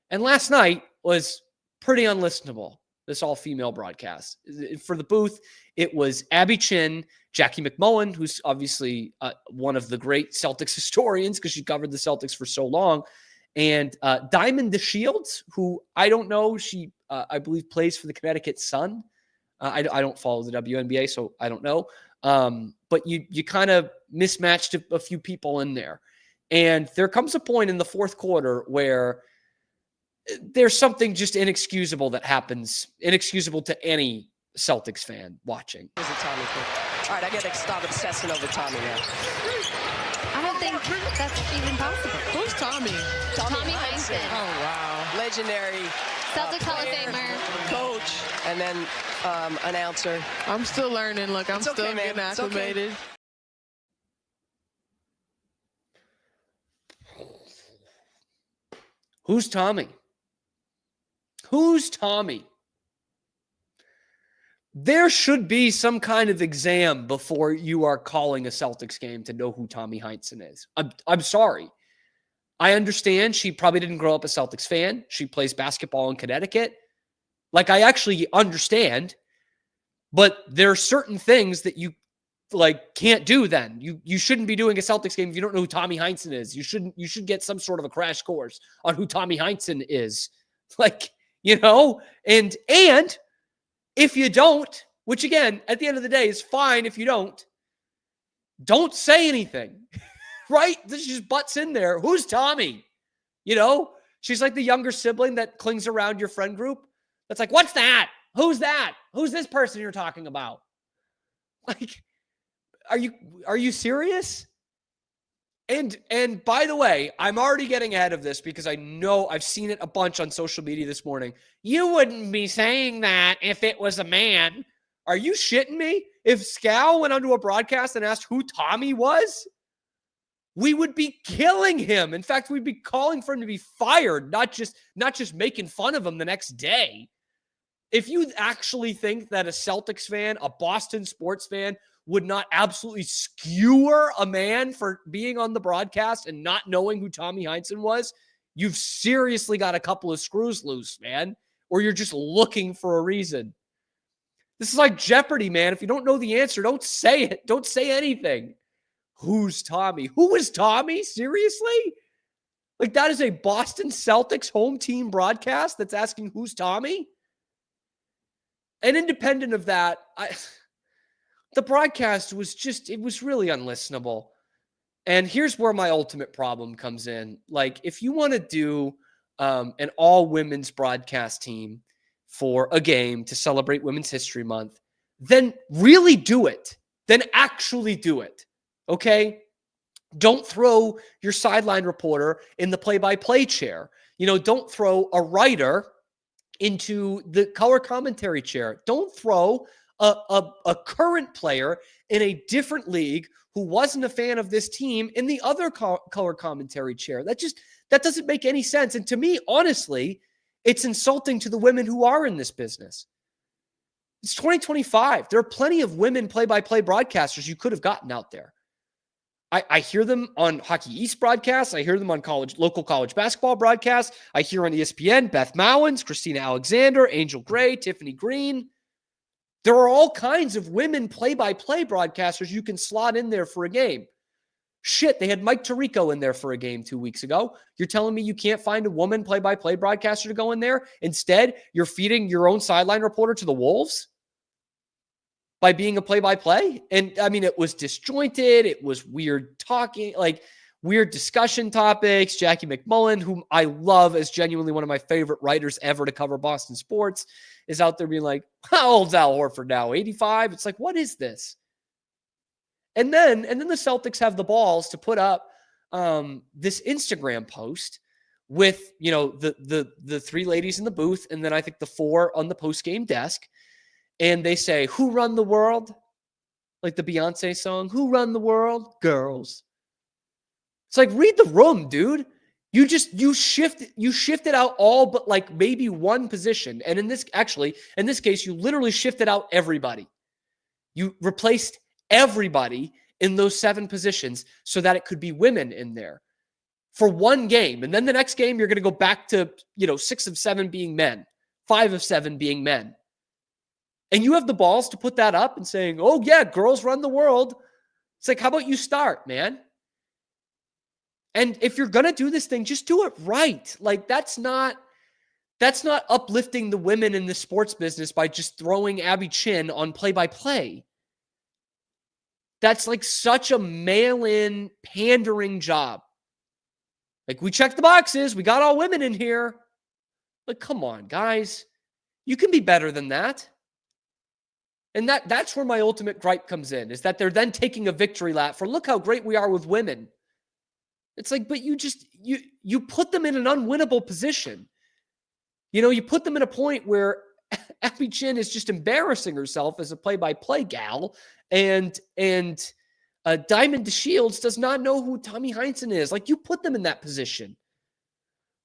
And last night was pretty unlistenable, this all-female broadcast. For the booth, it was Abby Chin, Jackie McMullen, who's obviously one of the great Celtics historians because she covered the Celtics for so long, and Diamond DeShields, who I don't know. She, I believe, plays for the Connecticut Sun. I don't follow the WNBA, so I don't know. But you kind of mismatched a few people in there. And there comes a point in the fourth quarter where there's something just inexcusable that happens, inexcusable to any Celtics fan watching. All right, I got to stop obsessing over Tommy now. I don't think that's even possible. Who's Tommy? Tommy Heinsohn. Oh, wow. Legendary Celtics Hall of Famer. Coach, and then announcer. I'm still learning. Look, I'm still getting acclimated. Who's Tommy? Who's Tommy? There should be some kind of exam before you are calling a Celtics game to know who Tommy Heinsohn is. I'm sorry. I understand she probably didn't grow up a Celtics fan. She plays basketball in Connecticut. Like, I actually understand. But there are certain things that you can't do then. You shouldn't be doing a Celtics game if you don't know who Tommy Heinsohn is. You should get some sort of a crash course on who Tommy Heinsohn is. And if you don't, which again, at the end of the day is fine if you don't say anything, right? This just butts in there. Who's Tommy? She's like the younger sibling that clings around your friend group. That's like, what's that? Who's that? Who's this person you're talking about? Like, are you serious? And by the way, I'm already getting ahead of this because I know I've seen it a bunch on social media this morning. You wouldn't be saying that if it was a man. Are you shitting me? If Scal went onto a broadcast and asked who Tommy was, we would be killing him. In fact, we'd be calling for him to be fired, not just making fun of him the next day. If you actually think that a Celtics fan, a Boston sports fan, would not absolutely skewer a man for being on the broadcast and not knowing who Tommy Heinsohn was, You've seriously got a couple of screws loose, man, or you're just looking for a reason. This is like Jeopardy, man. If you don't know the answer, don't say it. Don't say anything. Who's Tommy? Who is Tommy? Seriously? Like, that is a Boston Celtics home team broadcast that's asking who's Tommy? And independent of that, the broadcast was just, it was really unlistenable. And here's where my ultimate problem comes in. Like, if you want to do an all-women's broadcast team for a game to celebrate Women's History Month, then really do it. Then actually do it. Okay? Don't throw your sideline reporter in the play-by-play chair. Don't throw a writer into the color commentary chair. Don't throw a current player in a different league who wasn't a fan of this team in the other color commentary chair. That doesn't make any sense. And to me, honestly, it's insulting to the women who are in this business. It's 2025. There are plenty of women play-by-play broadcasters you could have gotten out there. I hear them on Hockey East broadcasts. I hear them on local college basketball broadcasts. I hear on ESPN, Beth Mowins, Christina Alexander, Angel Gray, Tiffany Green. There are all kinds of women play-by-play broadcasters you can slot in there for a game. Shit, they had Mike Tirico in there for a game 2 weeks ago. You're telling me you can't find a woman play-by-play broadcaster to go in there? Instead, you're feeding your own sideline reporter to the wolves by being a play-by-play? And I mean, it was disjointed. It was weird talking, like weird discussion topics. Jackie McMullen, whom I love as genuinely one of my favorite writers ever to cover Boston sports, is out there being like, how old's Al Horford now? 85? It's like, what is this? And then the Celtics have the balls to put up this Instagram post with, the three ladies in the booth, and then I think the four on the post-game desk. And they say, who run the world? Like the Beyonce song, who run the world? Girls. It's like, read the room, dude. You shifted out all but like maybe one position. And in this case, you literally shifted out everybody. You replaced everybody in those 7 positions so that it could be women in there for one game. And then the next game, you're going to go back to, 6 of 7 being men, 5 of 7 being men. And you have the balls to put that up and saying, oh yeah, girls run the world. It's like, how about you start, man? And if you're going to do this thing, just do it right. Like, that's not uplifting the women in the sports business by just throwing Abby Chin on play-by-play. That's like such a mail-in pandering job. Like, we checked the boxes. We got all women in here. Like, come on, guys. You can be better than that. And that's where my ultimate gripe comes in, is that they're then taking a victory lap for, look how great we are with women. It's like, but you put them in an unwinnable position. You put them in a point where Abby Chin is just embarrassing herself as a play-by-play gal, and Diamond DeShields does not know who Tommy Heinsohn is. Like, you put them in that position.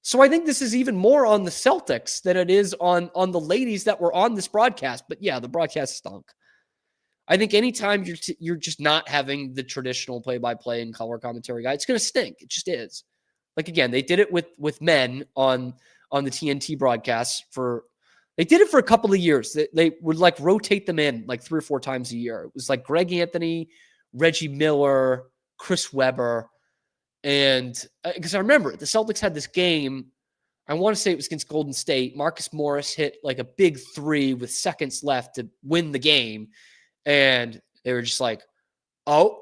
So I think this is even more on the Celtics than it is on the ladies that were on this broadcast. But yeah, the broadcast stunk. I think anytime you're just not having the traditional play-by-play and color commentary guy, it's going to stink. It just is. Like, again, they did it with men on the TNT broadcasts they did it for a couple of years. They would like rotate them in like 3 or 4 times a year. It was like Greg Anthony, Reggie Miller, Chris Webber. And because I remember the Celtics had this game, I want to say it was against Golden State. Marcus Morris hit like a big 3 with seconds left to win the game. And they were just like, oh,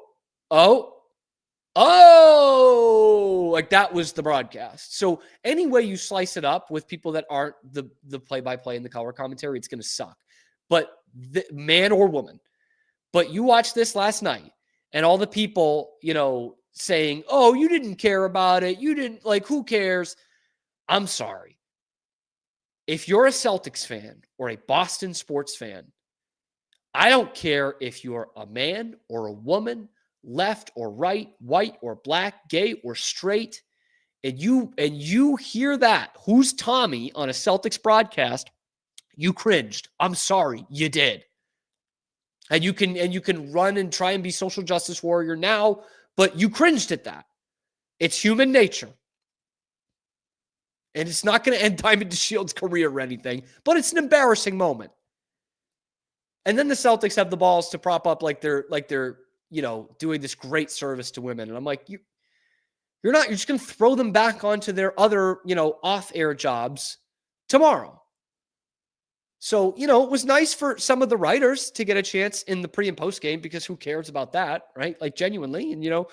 like that was the broadcast. So any way you slice it up with people that aren't the play-by-play and the color commentary, it's going to suck. But man or woman. But you watched this last night and all the people, saying, oh, you didn't care about it. You didn't, like, who cares? I'm sorry. If you're a Celtics fan or a Boston sports fan, I don't care if you're a man or a woman, left or right, white or black, gay or straight, and you hear that, who's Tommy, on a Celtics broadcast, you cringed. I'm sorry, you did. And you can run and try and be social justice warrior now, but you cringed at that. It's human nature. And it's not going to end Diamond DeShield's career or anything, but it's an embarrassing moment. And then the Celtics have the balls to prop up like they're doing this great service to women. And I'm like, you're just going to throw them back onto their other, off-air jobs tomorrow. So, it was nice for some of the writers to get a chance in the pre and post game, because who cares about that, right? Like, genuinely. And, Noah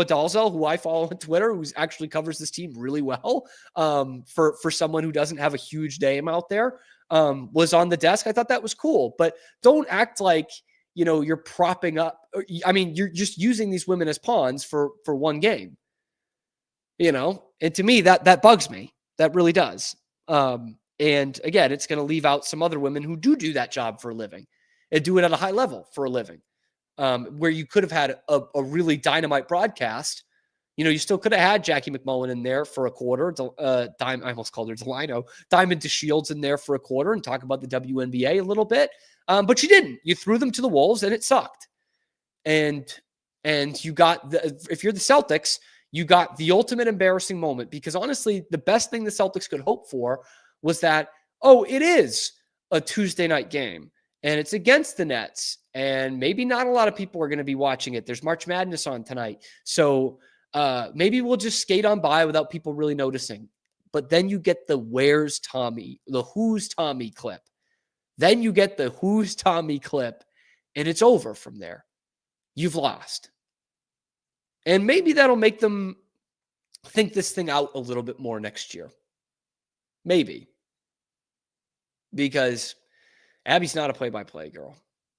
Dalzell, who I follow on Twitter, who actually covers this team really well, for someone who doesn't have a huge name out there, was on the desk. I thought that was cool. But don't act like, you're propping up. You're just using these women as pawns for one game, and to me, that bugs me. That really does. And again, it's going to leave out some other women who do that job for a living and do it at a high level for a living, where you could have had a really dynamite broadcast. You still could have had Jackie McMullen in there for a quarter. I almost called her Delino. Diamond DeShields in there for a quarter and talk about the WNBA a little bit. But you didn't. You threw them to the wolves and it sucked. And you got if you're the Celtics, you got the ultimate embarrassing moment, because honestly, the best thing the Celtics could hope for was that, it is a Tuesday night game and it's against the Nets, and maybe not a lot of people are going to be watching it. There's March Madness on tonight. So maybe we'll just skate on by without people really noticing. But then you get the who's Tommy clip. Then you get the who's Tommy clip, and it's over from there. You've lost. And maybe that'll make them think this thing out a little bit more next year. Maybe. Because Abby's not a play-by-play girl,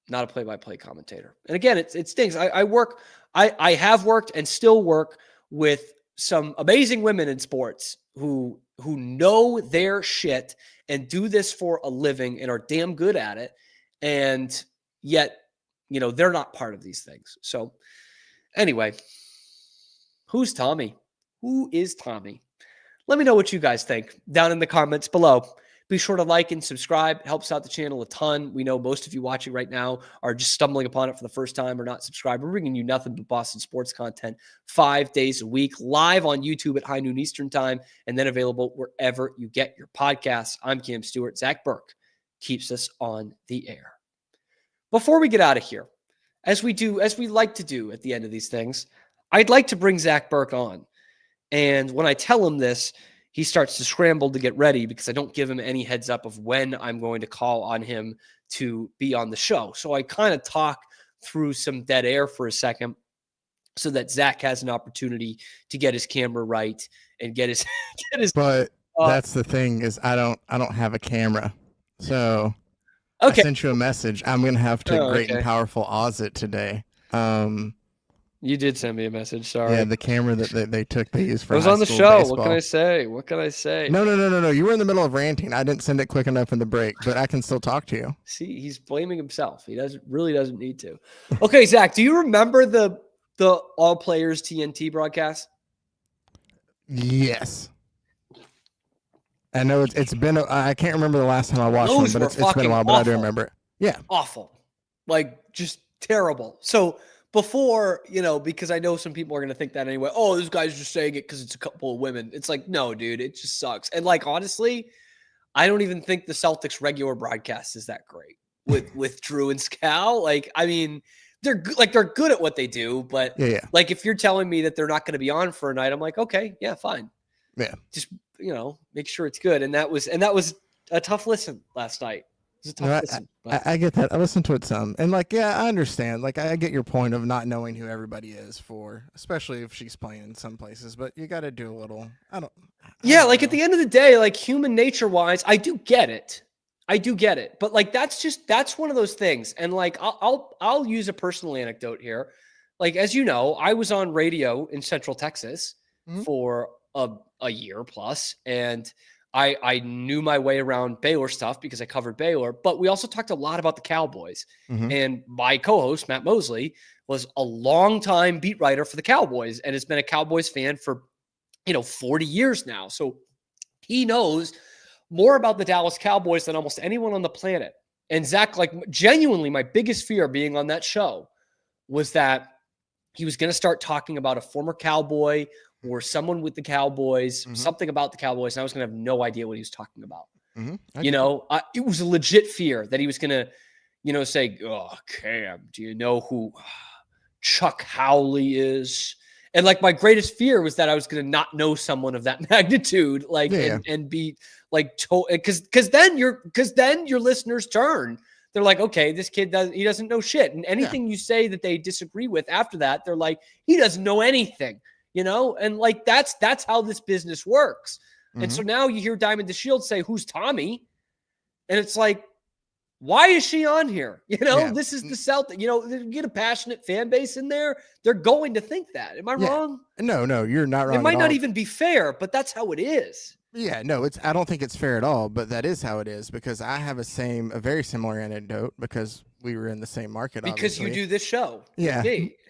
not a play-by-play commentator. And again, it stings. I have worked and still work with some amazing women in sports who know their shit and do this for a living and are damn good at it. And yet, they're not part of these things. So anyway, who's Tommy? Who is Tommy? Let me know what you guys think down in the comments below. Be sure to like and subscribe. It helps out the channel a ton. We know most of you watching right now are just stumbling upon it for the first time or not subscribed. We're bringing you nothing but Boston sports content 5 days a week, live on YouTube at high noon Eastern time, and then available wherever you get your podcasts. I'm Cam Stewart. Zach Burke keeps us on the air. Before we get out of here, as we like to do at the end of these things, I'd like to bring Zach Burke on. And when I tell him this, he starts to scramble to get ready, because I don't give him any heads up of when I'm going to call on him to be on the show. So I kind of talk through some dead air for a second so that Zach has an opportunity to get his camera right and get his. But that's the thing, is I don't have a camera. So okay. I sent you a message. I'm going to have to great and powerful Oz it today. You did send me a message. Sorry. Yeah, the camera that they used for. I was on the show. Baseball. What can I say? No. You were in the middle of ranting. I didn't send it quick enough in the break, but I can still talk to you. See, he's blaming himself. He really doesn't need to. Okay, Zach, do you remember the All Players TNT broadcast? Yes. I know it's been. I can't remember the last time I watched one, but it's been a while. But I do remember it. Yeah. Awful. Like, just terrible. So. Before, because I know some people are going to think that anyway. Oh, this guy's just saying it because it's a couple of women. It's like, no, dude, it just sucks. And honestly, I don't even think the Celtics regular broadcast is that great with Drew and Scal. They're good at what they do, but if you're telling me that they're not going to be on for a night, I'm like, okay, yeah, fine. Yeah. Just, make sure it's good. And that was a tough listen last night. I get that. I listened to it some, and I understand. I get your point of not knowing who everybody is especially if she's playing in some places. But you got to do a little. I don't know. At the end of the day, human nature wise, I do get it. But that's one of those things. And I'll use a personal anecdote here. As you know, I was on radio in Central Texas for a year plus, and I knew my way around Baylor stuff because I covered Baylor, but we also talked a lot about the Cowboys. And my co-host, Matt Mosley, was a longtime beat writer for the Cowboys and has been a Cowboys fan for, 40 years now. So he knows more about the Dallas Cowboys than almost anyone on the planet. And Zach, genuinely, my biggest fear being on that show was that he was going to start talking about a former Cowboy or someone with the Cowboys, something about the Cowboys, and I was going to have no idea what he was talking about. It was a legit fear that he was going to, say, "Oh, Cam, do you know who Chuck Howley is?" And like my greatest fear was that I was going to not know someone of that magnitude, and be like, because then your listeners turn. They're like, okay, this kid doesn't know shit. And anything you say that they disagree with after that, they're like, he doesn't know anything, and like, that's how this business works. And so now you hear Diamond DeShield say, "Who's Tommy?" And it's like, why is she on here? This is the Celtic, get a passionate fan base in there. They're going to think that. Am I wrong? No, you're not wrong. It might not even be fair, but that's how it is. Yeah, no, I don't think it's fair at all, but that is how it is, because I have a very similar anecdote, because we were in the same market. Because obviously. You do this show. Yeah.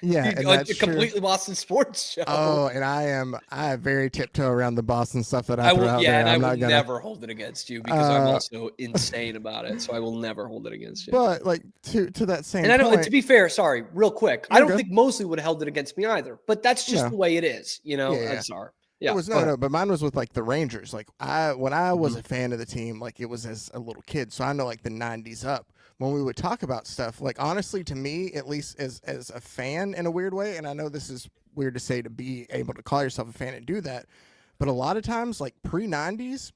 Yeah. And that's a completely Boston sports show. Oh, and I very tiptoe around the Boston stuff that I throw out there. And I will never hold it against you, because I'm also insane about it. So I will never hold it against you. But like to that same and I don't, point, to be fair, sorry, real quick, I don't think Mosley would have held it against me either, but that's just the way it is. I'm sorry. Yeah, it was no, but mine was with like the Rangers. Like when I was a fan of the team, like it was as a little kid, so I know like the '90s up. When we would talk about stuff, like honestly, to me, at least as a fan in a weird way, and I know this is weird to say to be able to call yourself a fan and do that, but a lot of times, like pre-'90s,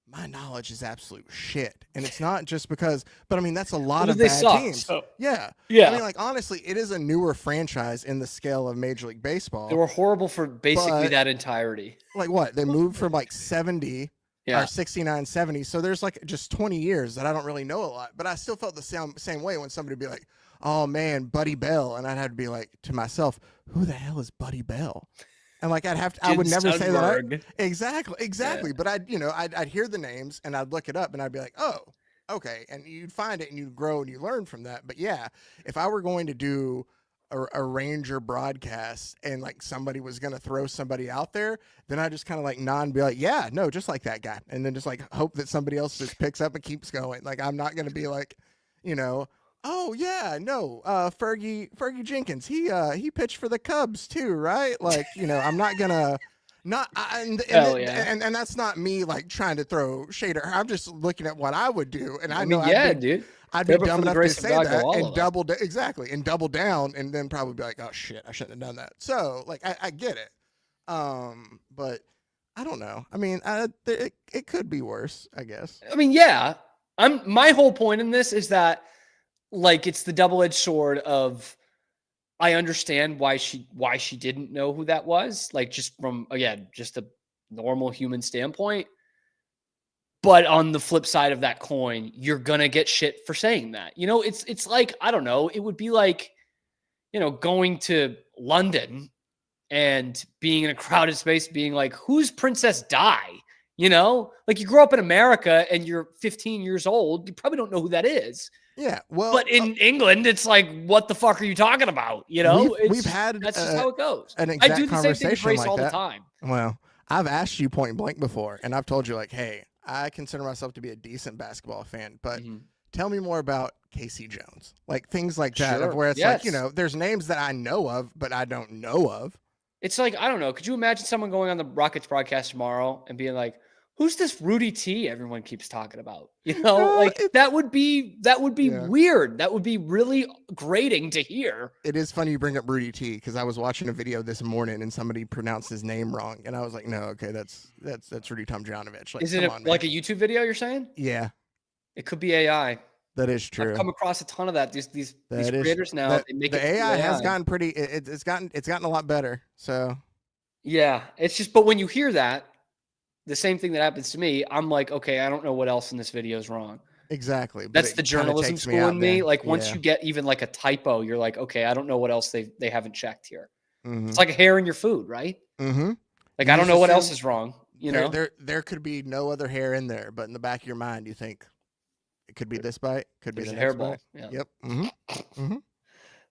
my knowledge is absolute shit, and it's not just because. But I mean, that's a lot of bad teams. So. Yeah. I mean, like honestly, it is a newer franchise in the scale of Major League Baseball. They were horrible for basically that entirety. Like what? They moved from like 70 or 69, 70. So there's like just 20 years that I don't really know a lot. But I still felt the same way when somebody would be like, "Oh man, Buddy Bell," and I'd have to be like to myself, "Who the hell is Buddy Bell?" And like I would never say that. Exactly. Yeah. But I'd hear the names and I'd look it up and I'd be like, "Oh, okay." And you'd find it and you'd grow and you learn from that. But yeah, if I were going to do a Ranger broadcast and like somebody was going to throw somebody out there, then I just kind of like nod and be like, "Yeah, no, just like that guy." And then just like hope that somebody else just picks up and keeps going. Like I'm not going to be like, "Oh yeah, no, Fergie Jenkins. He pitched for the Cubs too, right?" Like, I'm not gonna and that's not me like trying to throw shade at her. I'm just looking at what I would do, and I know, dude, I'd be dumb enough to say that and double down, and then probably be like, "Oh shit, I shouldn't have done that." So like, I get it, but I don't know. I mean, it could be worse, I guess. I mean, yeah, my whole point in this is that. Like it's the double-edged sword of I understand why she didn't know who that was, like just from just a normal human standpoint. But on the flip side of that coin, you're gonna get shit for saying that. It's like, I don't know, it would be like, going to London and being in a crowded space being like, "Who's Princess Di?" Like you grow up in America and you're 15 years old, you probably don't know who that is. Yeah, well, but in England, it's like, what the fuck are you talking about? We've had that's just how it goes. An exact I do the same thing to Grace like all that. the time. Well, I've asked you point blank before, and I've told you like, "Hey, I consider myself to be a decent basketball fan, but tell me more about Casey Jones." Like things like that, of where it's like, there's names that I know of, but I don't know of. It's like, I don't know. Could you imagine someone going on the Rockets broadcast tomorrow and being like, "Who's this Rudy T everyone keeps talking about?" That would be weird. That would be really grating to hear. It is funny you bring up Rudy T, because I was watching a video this morning and somebody pronounced his name wrong, and I was like, "No, okay, that's Rudy Tomjanovich." Like, is it like a YouTube video you're saying? Yeah, it could be AI. That is true. I've come across a ton of that. These creators now, they make the AI has gotten pretty. It's gotten a lot better. So yeah, it's just. But when you hear that. The same thing that happens to me, I'm like, okay, I don't know what else in this video is wrong. Exactly. That's the journalism school in me. Like once you get even like a typo, you're like, okay, I don't know what else they haven't checked here. It's like a hair in your food, right? Like I don't know what else is wrong. There could be no other hair in there, but in the back of your mind, you think it could be this bite, could be the hair bite. Yeah. Yep.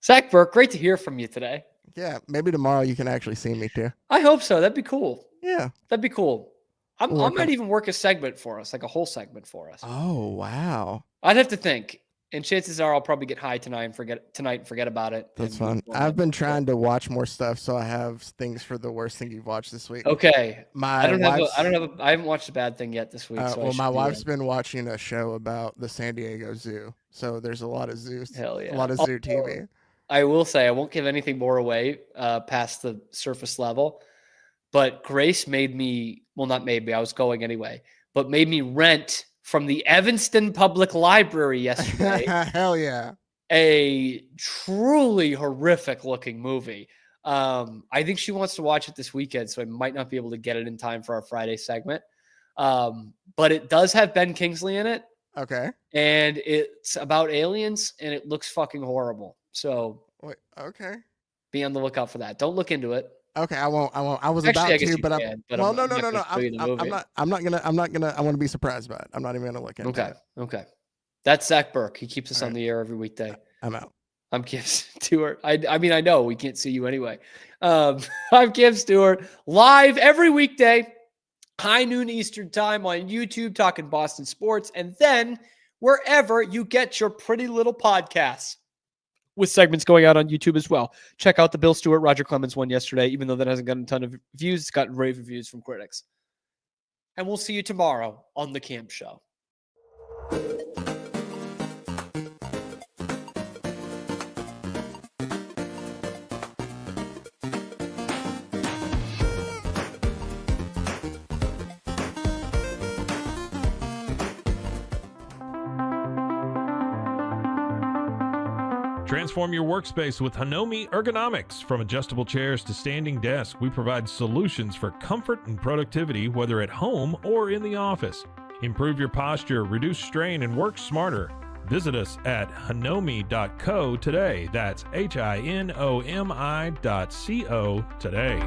Zach Burke, great to hear from you today. Yeah, maybe tomorrow you can actually see me too. I hope so. That'd be cool. Yeah, that'd be cool. I might even work a segment for us, like a whole segment for us. Oh, wow. I'd have to think. And chances are I'll probably get high tonight and forget about it. That's fun. I've been trying to watch more stuff, so I have things for the worst thing you've watched this week. Okay. I haven't watched a bad thing yet this week. My wife's been watching a show about the San Diego Zoo. So there's a lot of zoos. Hell yeah. A lot of zoo TV. I will say I won't give anything more away past the surface level. But Grace made me, well, not made me, I was going anyway, but made me rent from the Evanston Public Library yesterday. Hell yeah. A truly horrific looking movie. I think she wants to watch it this weekend, so I might not be able to get it in time for our Friday segment. But it does have Ben Kingsley in it. Okay. And it's about aliens, and it looks fucking horrible. So wait, okay. Be on the lookout for that. Don't look into it. Okay, I won't. I was Actually, about to, but I'm. No. I'm not gonna. I want to be surprised by it. I'm not even gonna look into it. Okay. That's Zach Burke. He keeps us on the air every weekday. I'm out. I'm Kim Stewart. I mean, I know we can't see you anyway. I'm Kim Stewart, live every weekday, high noon Eastern time on YouTube, talking Boston sports, and then wherever you get your pretty little podcasts, with segments going out on YouTube as well. Check out the Bill Stewart, Roger Clemens one yesterday. Even though that hasn't gotten a ton of views, it's gotten rave reviews from critics. And we'll see you tomorrow on The Camp Show. Transform your workspace with Hanomi Ergonomics. From adjustable chairs to standing desks, we provide solutions for comfort and productivity, whether at home or in the office. Improve your posture, reduce strain, and work smarter. Visit us at hanomi.co today. That's HINOMI.co today.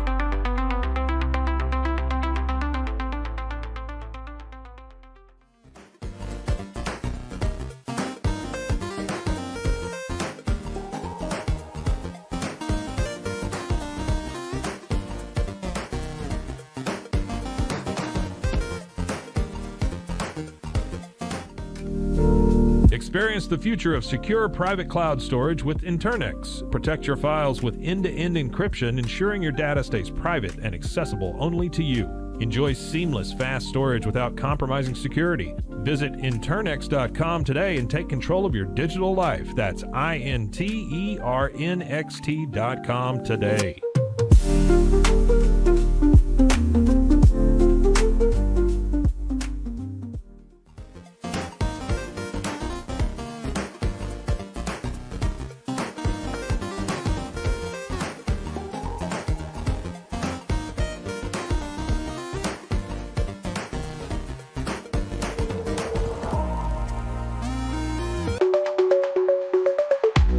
Experience the future of secure private cloud storage with Internex. Protect your files with end-to-end encryption, ensuring your data stays private and accessible only to you. Enjoy seamless, fast storage without compromising security. Visit internext.com today and take control of your digital life. That's INTERNXT.com today.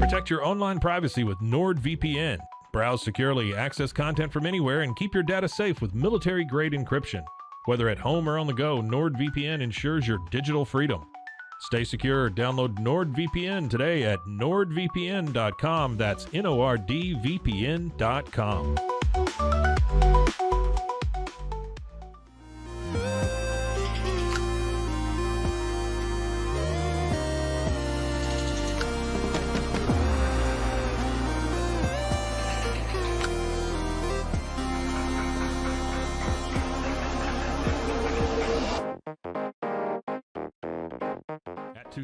Protect your online privacy with NordVPN. Browse securely, access content from anywhere, and keep your data safe with military-grade encryption. Whether at home or on the go, NordVPN ensures your digital freedom. Stay secure. Download NordVPN today at nordvpn.com. That's NORDVPN.com.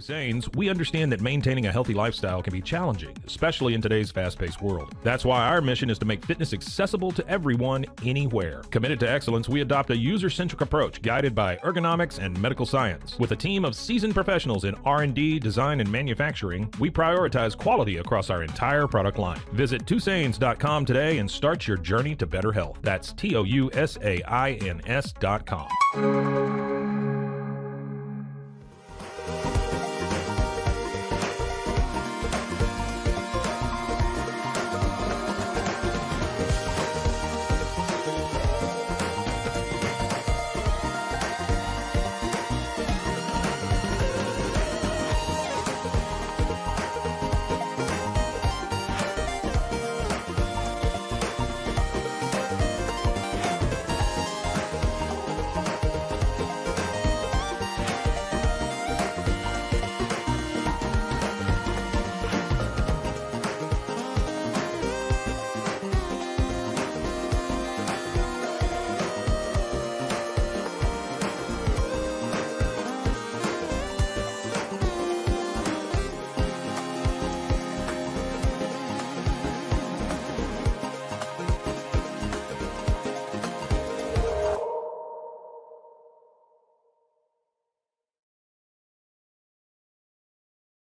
Sains, we understand that maintaining a healthy lifestyle can be challenging, especially in today's fast-paced world. That's why our mission is to make fitness accessible to everyone, anywhere. Committed to excellence, we adopt a user-centric approach guided by ergonomics and medical science. With a team of seasoned professionals in R&D, design, and manufacturing, we prioritize quality across our entire product line. Visit twosains.com today and start your journey to better health. That's TOUSAINS.com.